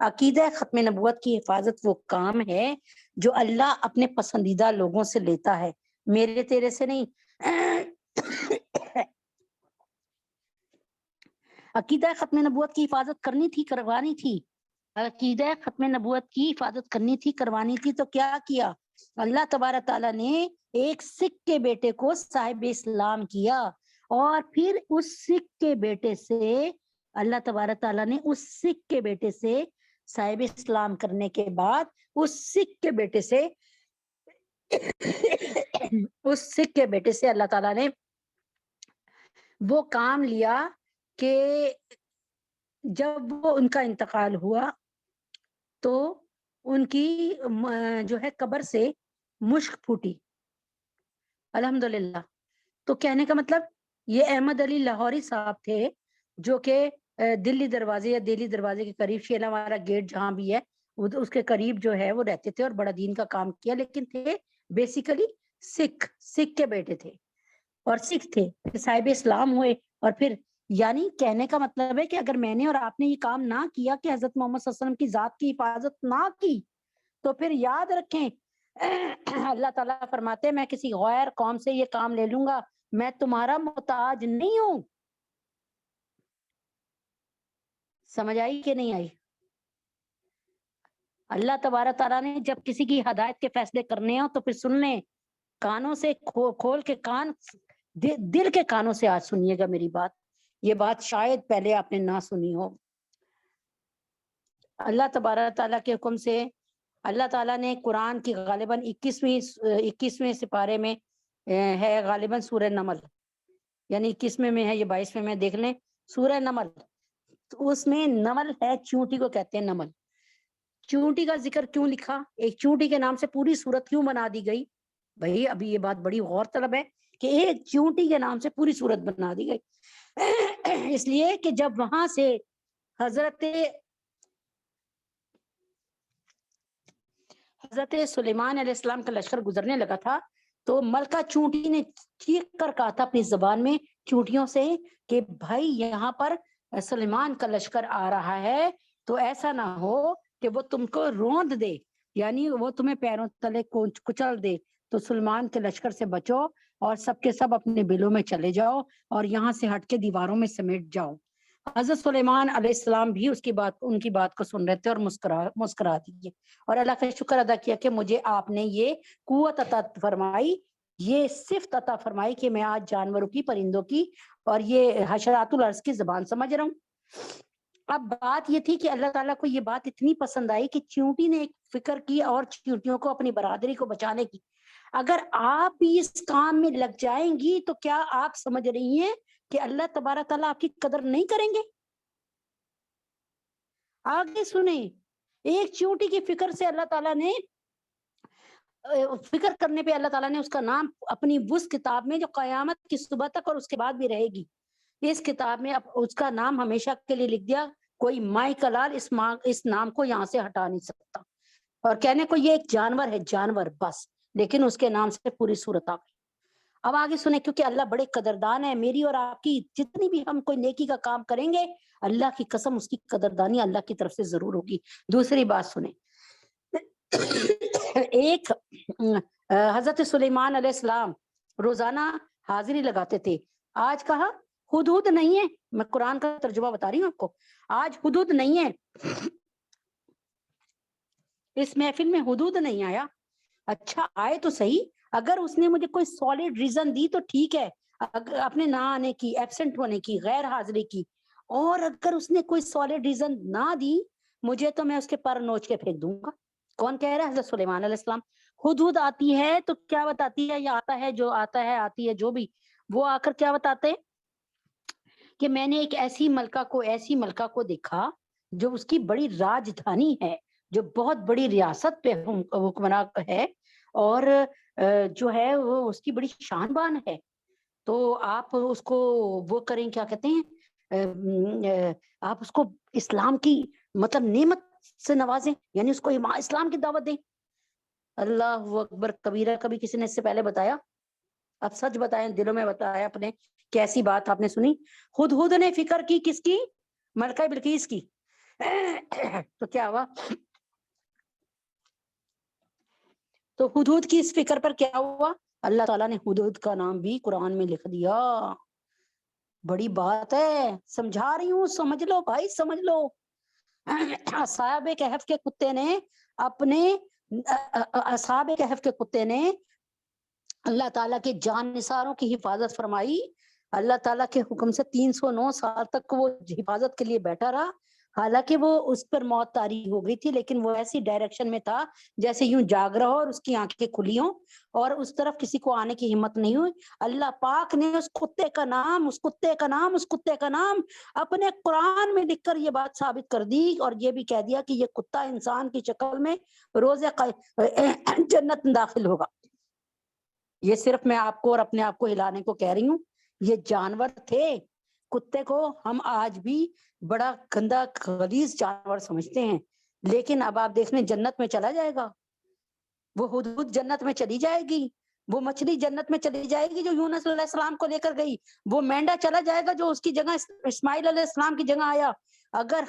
عقیدہ ختم نبوت کی حفاظت وہ کام ہے جو اللہ اپنے پسندیدہ لوگوں سے لیتا ہے، میرے تیرے سے نہیں۔ عقیدہ ختم نبوت کی حفاظت کرنی تھی، کروانی تھی، عقیدہ ختم نبوت کی حفاظت کرنی تھی، کروانی تھی، تو کیا کیا؟ اللہ تبارک تعالیٰ نے ایک سکھ کے بیٹے کو صاحب اسلام کیا، اور پھر اس سکھ کے بیٹے سے اللہ تبارک تعالیٰ نے اس سکھ کے بیٹے سے صاحب اسلام کرنے کے بعد اس سکھ کے بیٹے سے اس سکھ کے بیٹے سے اللہ تعالیٰ نے وہ کام لیا کہ جب وہ ان کا انتقال ہوا تو ان کی جو ہے قبر سے مشک پھوٹی، الحمدللہ۔ تو کہنے کا مطلب یہ احمد علی لاہوری صاحب تھے جو کہ دلی دروازے یا دہلی دروازے کے قریب، شیلا مارا گیٹ جہاں بھی ہے اس کے قریب جو ہے وہ رہتے تھے اور بڑا دین کا کام کیا، لیکن تھے بیسیکلی سکھ کے بیٹے تھے اور سکھ تھے، صاحب اسلام ہوئے۔ اور پھر یعنی کہنے کا مطلب ہے کہ اگر میں نے اور آپ نے یہ کام نہ کیا کہ حضرت محمد صلی اللہ علیہ وسلم کی ذات کی حفاظت نہ کی، تو پھر یاد رکھیں اللہ تعالیٰ فرماتے ہیں میں کسی غیر قوم سے یہ کام لے لوں گا، میں تمہارا محتاج نہیں ہوں۔ سمجھ آئی کہ نہیں آئی؟ اللہ تبارک تعالیٰ نے جب کسی کی ہدایت کے فیصلے کرنے ہوں تو پھر سن لیں، کانوں سے کھول کے کان، دل کے کانوں سے آج سنیے گا میری بات، یہ بات شاید پہلے آپ نے نہ سنی ہو۔ اللہ تبارک تعالیٰ کے حکم سے اللہ تعالیٰ نے قرآن کی غالباً 21ویں سپارے میں ہے غالباً سورہ نمل، یعنی 21ویں میں ہے، یہ 22ویں میں، دیکھ لیں سورہ نمل، تو اس میں نمل ہے، چونٹی کو کہتے ہیں نمل۔ چونٹی کا ذکر کیوں لکھا؟ ایک چونٹی کے نام سے پوری سورت کیوں بنا دی گئی؟ بھائی ابھی یہ بات بڑی غور طلب ہے کہ ایک چونٹی کے نام سے پوری سورت بنا دی گئی، اس لیے کہ جب وہاں سے حضرت سلیمان علیہ السلام کا لشکر گزرنے لگا تھا تو ملکہ چونٹی نے چیخ کر کہا تھا اپنی زبان میں چونٹیوں سے کہ بھائی یہاں پر سلیمان کا لشکر آ رہا ہے، تو ایسا نہ ہو کہ وہ تم کو روند دے، یعنی وہ تمہیں پیروں تلے کچل دے، تو سلیمان کے لشکر سے بچو اور سب کے سب اپنے بلوں میں چلے جاؤ اور یہاں سے ہٹ کے دیواروں میں سمیٹ جاؤ۔ حضرت سلیمان علیہ السلام بھی ان کی بات کو سن رہے تھے اور مسکرا دیے اور اللہ کا شکر ادا کیا کہ مجھے آپ نے یہ قوت عطا فرمائی، یہ صفت عطا فرمائی کہ میں آج جانوروں کی، پرندوں کی اور یہ حشرات الارض کی زبان سمجھ رہا ہوں۔ اب بات یہ تھی کہ اللہ تعالیٰ کو یہ بات اتنی پسند آئی کہ چیونٹی نے ایک فکر کی اور چیونٹیوں کو اپنی برادری کو بچانے کی۔ اگر آپ بھی اس کام میں لگ جائیں گی تو کیا آپ سمجھ رہی ہیں کہ اللہ تبارک تعالیٰ آپ کی قدر نہیں کریں گے؟ آگے سنیں، ایک چیونٹی کی فکر سے اللہ تعالیٰ نے فکر کرنے پہ اللہ تعالیٰ نے اس کا نام اپنی اس کتاب میں جو قیامت کی صبح تک اور اس کے بعد بھی رہے گی، اس کتاب میں اس کا نام ہمیشہ کے لیے لکھ دیا، کوئی مائی کلال اس نام کو یہاں سے ہٹا نہیں سکتا، اور کہنے کو یہ ایک جانور ہے، جانور بس، لیکن اس کے نام سے پوری صورت آ گئی۔ اب آگے سنیں، کیونکہ اللہ بڑے قدردان ہے، میری اور آپ کی جتنی بھی ہم کوئی نیکی کا کام کریں گے اللہ کی قسم اس کی قدردانی اللہ کی طرف سے ضرور ہوگی۔ دوسری بات سنیں، ایک حضرت سلیمان علیہ السلام روزانہ حاضری لگاتے تھے، آج کہا حدود نہیں ہے، میں قرآن کا ترجمہ بتا رہی ہوں آپ کو، آج حدود نہیں ہے، اس محفل میں حدود نہیں آیا، اچھا آئے تو صحیح، اگر اس نے مجھے کوئی سالڈ ریزن دی تو ٹھیک ہے، اپنے نہ آنے کی، ایبسنٹ ہونے کی، غیر حاضری کی، اور اگر اس نے کوئی سالڈ ریزن نہ دی مجھے تو میں اس کے پر نوچ کے پھینک دوں گا۔ کون کہہ رہا ہے؟ حضرت سلیمان علیہ السلام۔ حدود آتی ہے تو کیا بتاتی ہے، یا آتا ہے جو آتا ہے، آتی ہے جو بھی، وہ آ کر کیا بتاتے ہیں کہ میں نے ایک ایسی ملکہ کو دیکھا جو اس کی بڑی راجدھانی ہے، جو بہت بڑی ریاست پہ حکمراں ہے، اور جو ہے وہ اس کی بڑی شان بان ہے، تو آپ اس کو وہ کریں، کیا کہتے ہیں، آپ اس کو اسلام کی مطلب نعمت سے نوازیں، یعنی اس کو اسلام کی دعوت دیں۔ اللہ اکبر کبیرہ، کبھی کسی نے اس سے پہلے بتایا؟ اب سچ بتائیں، دلوں میں بتایا اپنے، کیسی بات آپ نے سنی؟ ہدہد نے فکر کی، کس کی؟ ملکہ بلقیس کی، تو کیا ہوا؟ تو حدود کی اس فکر پر کیا ہوا؟ اللہ تعالیٰ نے حدود کا نام بھی قرآن میں لکھ دیا. بڑی بات ہے، سمجھا رہی ہوں، سمجھ لو بھائی، سمجھ لو. اصحاب کہف کے کتے نے اپنے اصحاب کہف کے کتے نے اللہ تعالیٰ کے جان نثاروں کی حفاظت فرمائی. اللہ تعالیٰ کے حکم سے 309 سال تک وہ حفاظت کے لیے بیٹھا رہا. حالانکہ وہ اس پر موت طاری ہو گئی تھی، لیکن وہ ایسی ڈائریکشن میں تھا جیسے یوں جاگ رہا ہو اور اس کی آنکھیں کھلی ہوں، اور اس طرف کسی کو آنے کی ہمت نہیں ہوئی. اللہ پاک نے اس کتے کا نام اپنے قرآن میں لکھ کر یہ بات ثابت کر دی، اور یہ بھی کہہ دیا کہ یہ کتا انسان کی شکل میں روز جنت داخل ہوگا. یہ صرف میں آپ کو اور اپنے آپ کو ہلانے کو کہہ رہی ہوں. یہ جانور تھے. کتے کو ہم آج بھی بڑا گندا غلیظ جانور سمجھتے ہیں، لیکن اب آپ دیکھ لیں جنت میں چلا جائے گا. وہ حدود جنت میں چلی جائے گی. وہ مچھلی جنت میں چلی جائے گی جو یونس علیہ السلام کو لے کر گئی. وہ مینڈا چلا جائے گا جو اس کی جگہ اسماعیل علیہ السلام کی جگہ آیا. اگر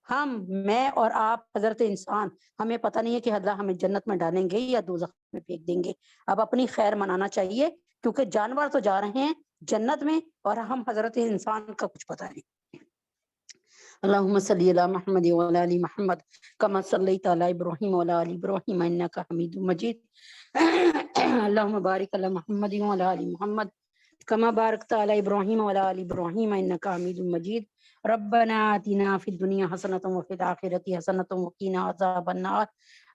ہم میں اور آپ حضرت انسان، ہمیں پتہ نہیں ہے کہ اللہ ہمیں جنت میں ڈالیں گے یا دوزخ میں پھینک دیں گے. اب اپنی خیر منانا چاہیے، کیونکہ جانور تو جا رہے ہیں جنت میں اور ہم حضرت انسان کا کچھ پتہ نہیں. اللهم صل على محمد وعلى ال محمد كما صليت على ابراهيم وعلى ال ابراهيم انك حميد مجيد. اللهم بارك على محمد وعلى ال محمد كما باركت على ابراهيم وعلى ال ابراهيم انك حميد مجيد. ربنا آتنا في الدنيا حسنة وفي الآخرة حسنة وقنا عذاب النار.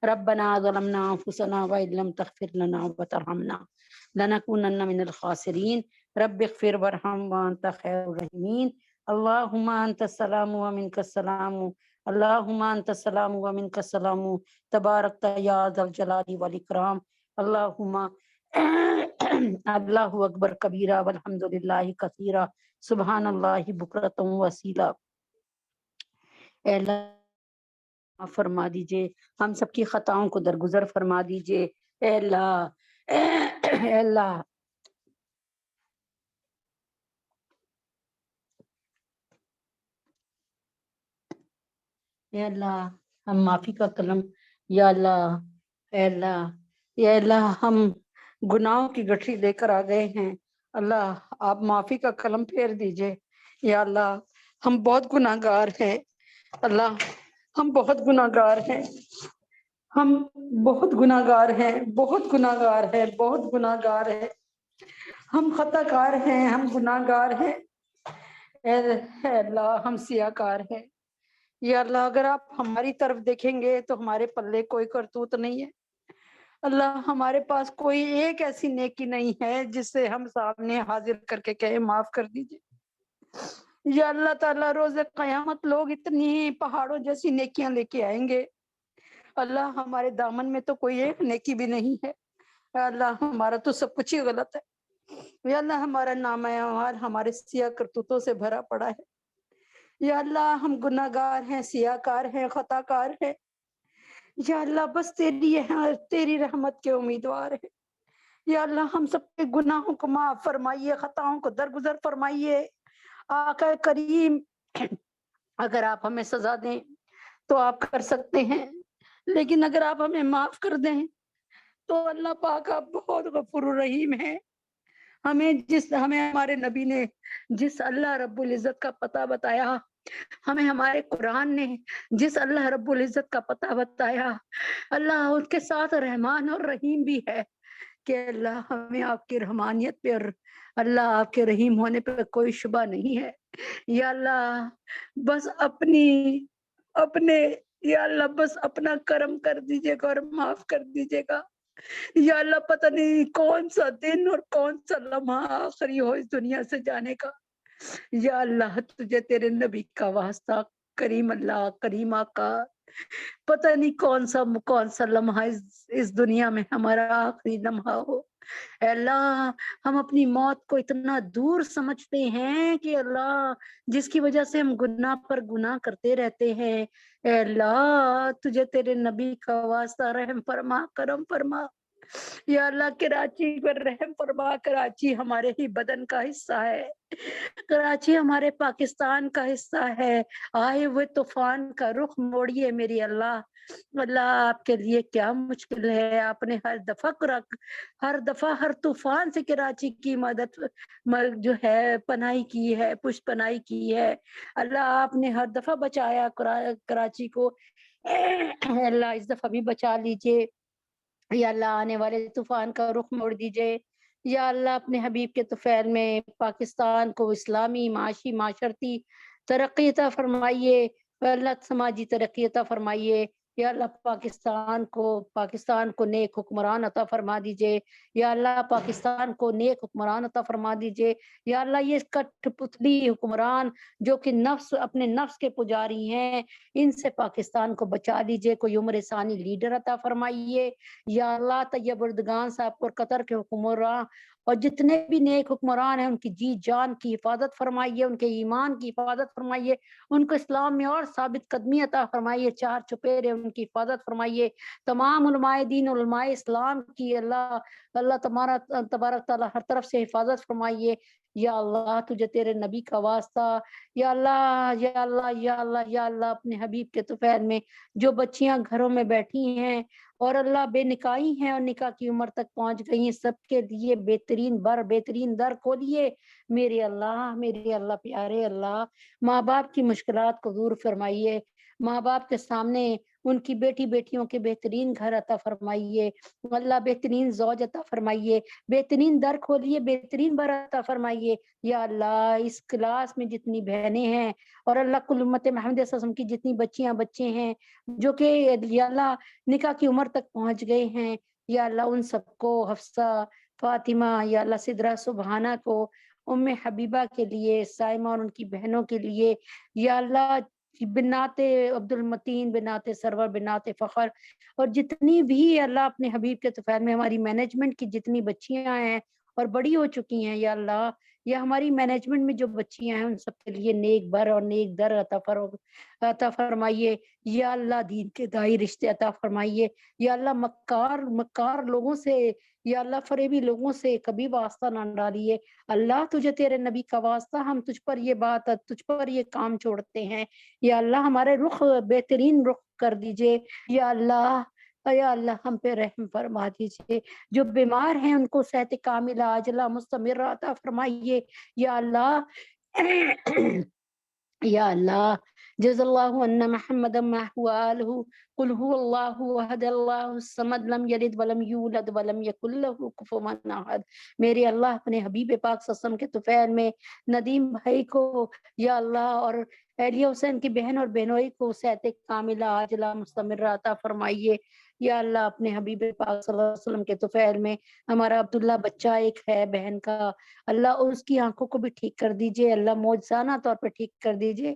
ربنا ظلمنا أنفسنا وإن لم تغفر لنا وترحمنا لنكونن من الخاسرين. رب اغفر وارحم وأنت خير الراحمين. اللهم أنت السلام ومنك السلام. اللهم أنت السلام ومنك السلام. تباركت يا ذا الجلال والإكرام. اللهم اللہ اکبر کبیرہ والحمد للہ کثیرہ سبحان اللہ بکرۃ وصیلا. اے اللہ فرما دیجئے، ہم سب کی خطاؤں کو درگزر فرما دیجئے. اے اللہ، اے اللہ اے اللہ ہم معافی کا کلم، یا اللہ، اے اللہ، یا اللہ ہم گناہوں کی گٹھری لے کر آ گئے ہیں. اللہ آپ معافی کا کلم پھیر دیجئے. یا اللہ ہم بہت گناہ گار ہیں. اللہ ہم بہت گناہ گار ہیں، ہم بہت گناہ گار ہیں، بہت گناہ گار ہیں، بہت گناہ گار ہیں. ہم خطا کار ہیں، ہم گناہ گار ہیں. اے اللہ ہم سیاہ کار ہیں. یا اللہ اگر آپ ہماری طرف دیکھیں گے تو ہمارے پلے کوئی کرتوت نہیں ہے. اللہ ہمارے پاس کوئی ایک ایسی نیکی نہیں ہے جس سے ہم سامنے حاضر کر کے کہیں معاف کر دیجئے. یا اللہ تعالیٰ روز قیامت لوگ اتنی پہاڑوں جیسی نیکیاں لے کے آئیں گے. اللہ ہمارے دامن میں تو کوئی ایک نیکی بھی نہیں ہے. یا اللہ ہمارا تو سب کچھ ہی غلط ہے. یا اللہ ہمارا نامہ اعمال ہمارے سیاہ کرتوتوں سے بھرا پڑا ہے. یا اللہ ہم گناہ گار ہیں، سیاہ کار ہیں، خطا کار ہیں. یا اللہ بس تیری رحمت کے امیدوار ہیں. یا اللہ ہم سب کے گناہوں کو معاف فرمائیے، خطاؤں کو درگزر فرمائیے. آقا کریم اگر آپ ہمیں سزا دیں تو آپ کر سکتے ہیں، لیکن اگر آپ ہمیں معاف کر دیں تو اللہ پاک آپ بہت غفور الرحیم ہیں. ہمیں ہمارے نبی نے جس اللہ رب العزت کا پتہ بتایا، ہمیں ہمارے قرآن نے جس اللہ رب العزت کا پتہ بتایا، اللہ اس کے ساتھ رحمان اور رحیم بھی ہے کہ اللہ ہمیں آپ کی رحمانیت پہ اور اللہ آپ کے رحیم ہونے پہ کوئی شبہ نہیں ہے. یا اللہ بس یا اللہ بس اپنا کرم کر دیجیے گا اور معاف کر دیجیے گا. یا اللہ پتہ نہیں کون سا دن اور کون سا لمحہ آخری ہو اس دنیا سے جانے کا. یا اللہ تجھے تیرے نبی کا واسطہ، کریم اللہ، کریم آقا، پتہ نہیں کون سا لمحہ اس دنیا میں ہمارا آخری لمحہ ہو. اے اللہ ہم اپنی موت کو اتنا دور سمجھتے ہیں کہ اللہ جس کی وجہ سے ہم گناہ پر گناہ کرتے رہتے ہیں. اے اللہ تجھے تیرے نبی کا واسطہ رحم فرما، کرم فرما. یا اللہ کراچی پر رحم فرما، کراچی ہمارے ہی بدن کا حصہ ہے، کراچی ہمارے پاکستان کا حصہ ہے، آئے ہوئے طوفان کا رخ موڑیے میری اللہ۔ اللہ آپ کے لیے کیا مشکل ہے، آپ نے ہر دفعہ ہر طوفان سے کراچی کی مدد جو ہے پناہی کی ہے، پشت پناہی کی ہے اللہ، آپ نے ہر دفعہ بچایا کراچی کو، اللہ اس دفعہ بھی بچا لیجئے یا اللہ، آنے والے طوفان کا رخ موڑ دیجئے یا اللہ، اپنے حبیب کے طفیل میں پاکستان کو اسلامی معاشی معاشرتی ترقی عطا فرمائیے، اللہ سماجی ترقی عطا فرمائیے یا اللہ، پاکستان کو نیک حکمران عطا فرما دیجئے یا اللہ، پاکستان کو نیک حکمران عطا فرما دیجئے یا اللہ، یہ کٹھ پتلی حکمران جو کہ اپنے نفس کے پجاری ہیں، ان سے پاکستان کو بچا لیجئے، کوئی عمر ثانی لیڈر عطا فرمائیے یا اللہ، طیب اردگان صاحب کو قطر کے حکمران اور جتنے بھی نیک حکمران ہیں ان کی جی جان کی حفاظت فرمائیے، ان کے ایمان کی حفاظت فرمائیے، ان کو اسلام میں اور ثابت قدمی عطا فرمائیے، چار چپیرے ان کی حفاظت فرمائیے، تمام علماء دین علماء اسلام کی اللہ تبارک تعالیٰ ہر طرف سے حفاظت فرمائیے یا اللہ، تجھے تیرے نبی کا واسطہ یا اللہ یا اللہ یا اللہ یا اللہ، اپنے حبیب کے طفیل میں جو بچیاں گھروں میں بیٹھی ہیں اور اللہ بے نکاحی ہیں اور نکاح کی عمر تک پہنچ گئی ہیں، سب کے لیے بہترین در کھولیے میرے اللہ پیارے اللہ، ماں باپ کی مشکلات کو دور فرمائیے، ماں باپ کے سامنے ان کی بیٹیوں کے بہترین گھر عطا فرمائیے اللہ، بہترین زوج عطا فرمائیے، بہترین در کھولیے، بہترین بر عطا فرمائیے یا اللہ، اس کلاس میں جتنی بہنیں ہیں اور اللہ کل امت محمد صلی اللہ علیہ وسلم کی جتنی بچیاں بچے ہیں جو کہ یا اللہ نکاح کی عمر تک پہنچ گئے ہیں یا اللہ، ان سب کو حفصہ، فاطمہ یا اللہ، سدرہ سبحانہ کو، ام حبیبہ کے لیے، سائمہ اور ان کی بہنوں کے لیے یا اللہ، بنات عبد المتین، بنات سرور، بنات فخر اور جتنی بھی اللہ اپنے حبیب کے طفیل میں ہماری مینجمنٹ کی جتنی بچیاں ہیں اور بڑی ہو چکی ہیں یا اللہ، یا ہماری مینجمنٹ میں جو بچیاں ہیں ان سب کے لیے نیک بر اور نیک در عطا فرمائیے یا اللہ، دین کے دائی رشتے عطا فرمائیے یا اللہ، مکار لوگوں سے یا اللہ، فریبی لوگوں سے کبھی واسطہ نہ ڈالیے اللہ، تجھے تیرے نبی کا واسطہ، ہم تجھ پر یہ کام چھوڑتے ہیں یا اللہ، ہمارے بہترین رخ کر دیجئے یا اللہ ہم پہ رحم فرما دیجئے، جو بیمار ہیں ان کو صحت کاملہ عاجلہ مستمرہ عطا فرمائیے یا اللہ یا اللہ، جز اللہ ان محمد ما آلہ، قل هو اللہ احد اللہ الصمد، لم یلد ولم یولد ولم یکن لہ کفوا احد۔ میرے اللہ، اپنے حبیب پاک صلی اللہ علیہ وسلم کے طفیل میں ندیم بھائی کو یا اللہ اور اہلیہ حسین کی بہن اور بہنوئی کو صحت کاملہ عاجلہ مستمرہ عطا فرمائیے یا اللہ، اپنے حبیب پاک صلی اللہ علیہ وسلم کے طفیل میں ہمارا عبداللہ بچہ ایک ہے بہن کا اللہ، اس کی آنکھوں کو بھی ٹھیک کر دیجئے اللہ، معجزانہ طور پر ٹھیک کر دیجئے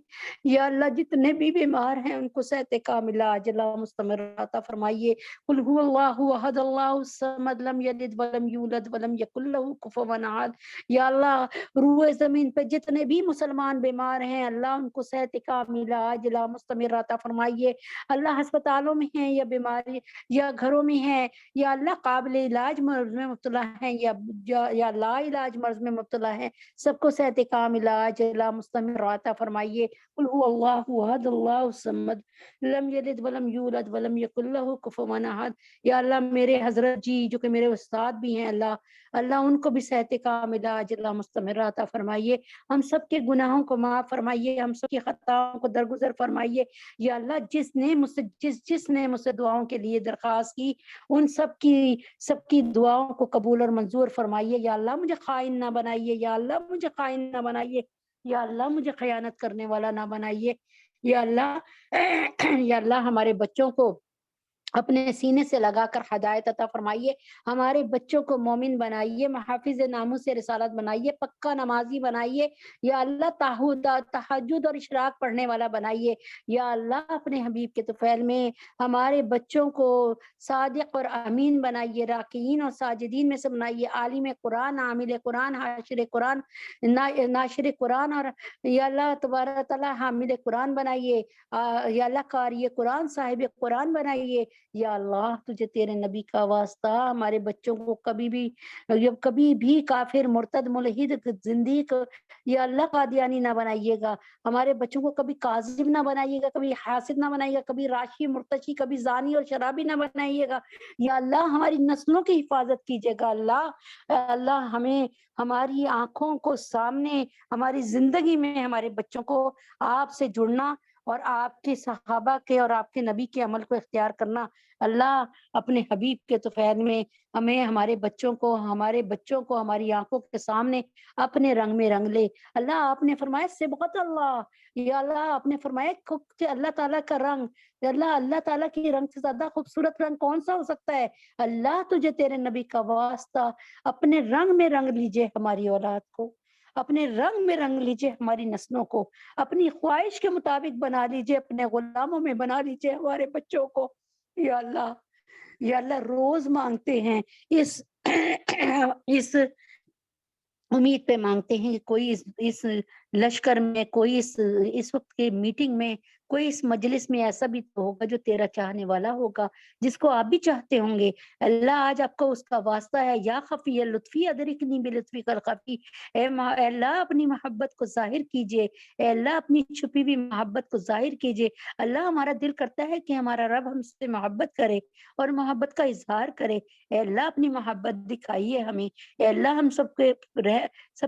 یا اللہ، جتنے بھی بیمار ہیں ان کو صحت کاملہ عاجلہ مستمرہ عطا فرمائیے، قل هو اللہ احد اللہ الصمد، لم یلد ولم یولد ولم یکن لہ کفوا احد یا اللہ، روئے زمین پہ جتنے بھی مسلمان بیمار ہیں اللہ، ان کو صحت کاملہ عاجلہ مستمرہ عطا فرمائیے اللہ، ہسپتالوں میں ہیں یا بیماری یا گھروں میں ہیں یا اللہ، قابل علاج مرض میں مبتلا ہیں یا لا علاج مرض میں مبتلا ہیں، سب کو صحت کاملہ عاجلہ مستمرہ عطا فرمائیے، قل هو اللہ احد اللہ الصمد، لم یلد ولم یولد ولم یکن لہ کفوا احد یا اللہ، میرے حضرت جی جو کہ میرے استاد بھی ہیں اللہ، ان کو بھی صحت کاملہ عاجلہ مستمرہ عطا فرمائیے، ہم سب کے گناہوں کو معاف فرمائیے، ہم سب کی خطاؤں کو درگزر فرمائیے یا اللہ، جس نے مجھ سے دعاؤں کے لیے درخواست کی ان سب کی دعاؤں کو قبول اور منظور فرمائیے یا اللہ، مجھے خائن نہ بنائیے یا اللہ، مجھے خائن نہ بنائیے یا اللہ، مجھے خیانت کرنے والا نہ بنائیے یا اللہ، ہمارے بچوں کو اپنے سینے سے لگا کر ہدایت عطا فرمائیے، ہمارے بچوں کو مومن بنائیے، محافظ ناموس رسالت بنائیے، پکا نمازی بنائیے یا اللہ، تہجد اور اشراق پڑھنے والا بنائیے یا اللہ، اپنے حبیب کے طفیل میں ہمارے بچوں کو صادق اور امین بنائیے، راکعین اور ساجدین میں سے بنائیے، عالم قرآن، عامل قرآن، حاشر قرآن، ناشر قرآن اور یا اللہ تبارک تعالیٰ حامل قرآن بنائیے یا اللہ، قاری قرآن، صاحب قرآن بنائیے یا اللہ تجھے تیرے نبی کا واسطہ ہمارے بچوں کو کبھی بھی کافر مرتد ملحد زندیق یا اللہ قادیانی نہ بنائیے گا، ہمارے بچوں کو کبھی کاذب نہ بنائیے گا، کبھی حاسد نہ بنائیے گا، کبھی راشی مرتشی، کبھی زانی اور شرابی نہ بنائیے گا، یا اللہ ہماری نسلوں کی حفاظت کیجیے گا اللہ ہمیں ہماری آنکھوں کو سامنے ہماری زندگی میں ہمارے بچوں کو آپ سے جڑنا اور آپ کے صحابہ کے اور آپ کے نبی کے عمل کو اختیار کرنا اللہ اپنے حبیب کے طفیل میں ہمیں ہمارے بچوں کو ہماری آنکھوں کے سامنے اپنے رنگ میں رنگ لے۔ اللہ آپ نے فرمایا صبغت اللہ، یا اللہ آپ نے فرمایا کہ اللہ تعالیٰ کا رنگ، اللہ تعالیٰ کے رنگ سے زیادہ خوبصورت رنگ کون سا ہو سکتا ہے؟ اللہ تجھے تیرے نبی کا واسطہ اپنے رنگ میں رنگ لیجئے ہماری اولاد کو، اپنے رنگ میں رنگ لیجئے ہماری نسلوں کو، اپنی خواہش کے مطابق بنا لیجئے، اپنے غلاموں میں بنا لیجئے ہمارے بچوں کو۔ یا اللہ روز مانگتے ہیں اس امید پہ مانگتے ہیں کہ کوئی اس لشکر میں، کوئی اس وقت کے میٹنگ میں، کوئی اس مجلس میں ایسا بھی تو ہوگا جو تیرا چاہنے والا ہوگا، جس کو آپ بھی چاہتے ہوں گے۔ اللہ آج آپ کو اس کا واسطہ ہے، یا خفی لطفی ادرکنی بلطفی کل خفی، اے اللہ اپنی محبت کو ظاہر کیجئے، اے اللہ اپنی چھپی ہوئی محبت کو ظاہر کیجئے۔ اللہ ہمارا دل کرتا ہے کہ ہمارا رب ہم سے محبت کرے اور محبت کا اظہار کرے، اے اللہ اپنی محبت دکھائیے ہمیں، اے اللہ ہم سب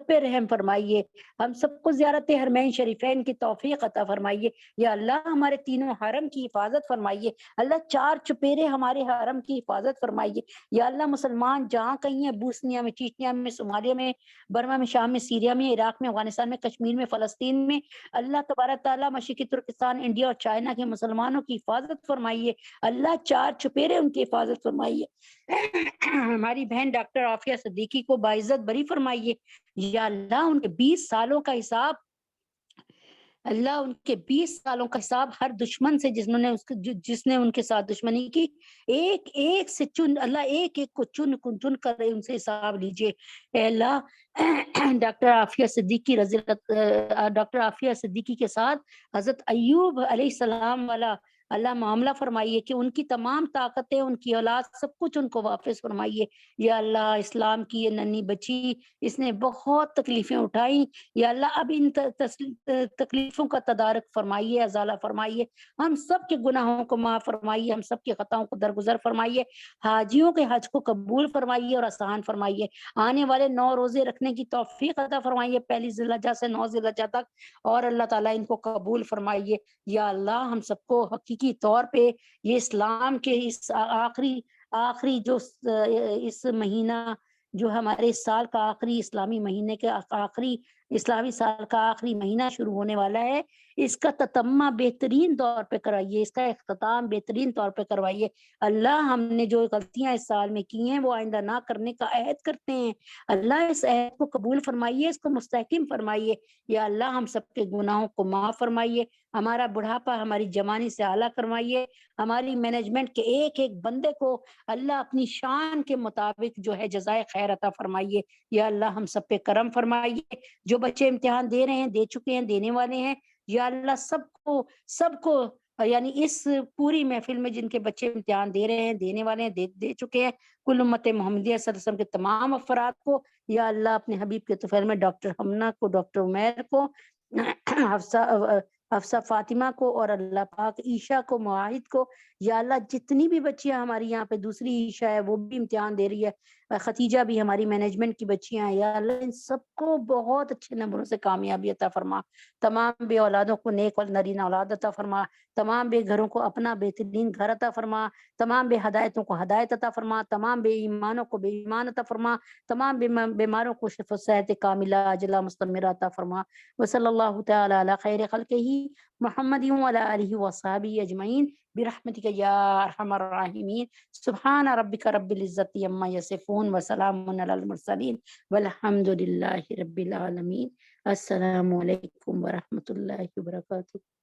پہ رحم فرمائیے، ہم سب کو زیارت حرمین شریفین کی توفیق عطا فرمائیے، یا اللہ ہمارے تینوں حرم کی حفاظت فرمائیے، اللہ چار چپیرے ہمارے حرم کی حفاظت فرمائیے، یا اللہ مسلمان جہاں کہیں ہیں، بوسنیا میں، چیچنیا میں، صومالیہ میں، برما میں، شام میں، سیریا میں، عراق میں، افغانستان میں، کشمیر میں، فلسطین میں، اللہ تبارک تعالیٰ مشرقی ترکستان، انڈیا اور چائنا کے مسلمانوں کی حفاظت فرمائیے، اللہ چار چپیرے ان کی حفاظت فرمائیے۔ ہماری بہن ڈاکٹر عافیہ صدیقی کو باعزت بری فرمائیے، یا اللہ ان کے 20 سالوں کا حساب، اللہ ان کے 20 سالوں کا حساب ہر دشمن سے جس نے ان کے ساتھ دشمنی کی، ایک ایک سے اللہ ایک ایک کو چن کر ان سے حساب لیجئے، اے اللہ ڈاکٹر عافیہ صدیقی کے ساتھ حضرت ایوب علیہ السلام والا اللہ معاملہ فرمائیے کہ ان کی تمام طاقتیں، ان کی اولاد، سب کچھ ان کو واپس فرمائیے، یا اللہ اسلام کی یہ ننھی بچی، اس نے بہت تکلیفیں اٹھائی، یا اللہ اب ان تکلیفوں کا تدارک فرمائیے، ازالہ فرمائیے، ہم سب کے گناہوں کو معاف فرمائیے، ہم سب کے خطاؤں کو درگزر فرمائیے، حاجیوں کے حج کو قبول فرمائیے اور آسان فرمائیے، آنے والے 9 روزے رکھنے کی توفیق عطا فرمائیے، پہلی ذی الحجہ سے 9 ذی الحجہ تک، اور اللہ تعالیٰ ان کو قبول فرمائیے، یا اللہ ہم سب کو حقیقی طور پہ یہ اسلام کے اس آخری جو اس مہینہ، جو ہمارے اس سال کا آخری اسلامی مہینے کے آخری اسلامی سال کا آخری مہینہ شروع ہونے والا ہے، اس کا تتمہ بہترین طور پہ کرائیے، اس کا اختتام بہترین طور پہ کروائیے۔ اللہ ہم نے جو غلطیاں اس سال میں کی ہیں وہ آئندہ نہ کرنے کا عہد کرتے ہیں، اللہ اس عہد کو قبول فرمائیے، اس کو مستحکم فرمائیے، یا اللہ ہم سب کے گناہوں کو معاف فرمائیے، ہمارا بڑھاپا ہماری جوانی سے اعلیٰ کروائیے، ہماری مینجمنٹ کے ایک ایک بندے کو اللہ اپنی شان کے مطابق جو ہے جزائے خیر عطا فرمائیے، یا اللہ ہم سب پہ کرم فرمائیے، جو بچے امتحان دے رہے ہیں، دے چکے ہیں، دینے والے ہیں، یا اللہ سب کو یعنی اس پوری محفل میں جن کے بچے امتحان دے رہے ہیں، دینے والے ہیں، دے چکے ہیں، کل امت محمدیہ صلی اللہ علیہ وسلم کے تمام افراد کو، یا اللہ اپنے حبیب کے طفیل میں ڈاکٹر حمنہ کو، ڈاکٹر عمیر کو، حفصہ فاطمہ کو، اور اللہ پاک عیشا کو، معاہد کو، یا اللہ جتنی بھی بچیاں ہماری یہاں پہ دوسری عیشا ہے وہ بھی امتحان دے رہی ہے، ختیجہ بھی ہماری مینجمنٹ کی بچیاں ہیں، یا اللہ ان سب کو بہت اچھے نمبروں سے کامیابی عطا فرما، تمام بے اولادوں کو نیک اور نرینہ اولاد عطا فرما، تمام بے گھروں کو اپنا بہترین گھر عطا فرما، تمام بے ہدایتوں کو ہدایت عطا فرما، تمام بے ایمانوں کو بے ایمان عطا فرما، تمام بیماروں کو شفا صحت کاملہ عاجلہ مستمرہ عطا فرما، وصلی اللہ تعالی علی خیر خلقہ محمد وعلی آلہ وصحبہ اجمعین برحمتک یا ارحم الراحمین، سبحان ربک رب العزت عما یصفون وسلام علی المرسلین والحمد للہ رب العالمین۔ السلام علیکم ورحمۃ اللہ وبرکاتہ۔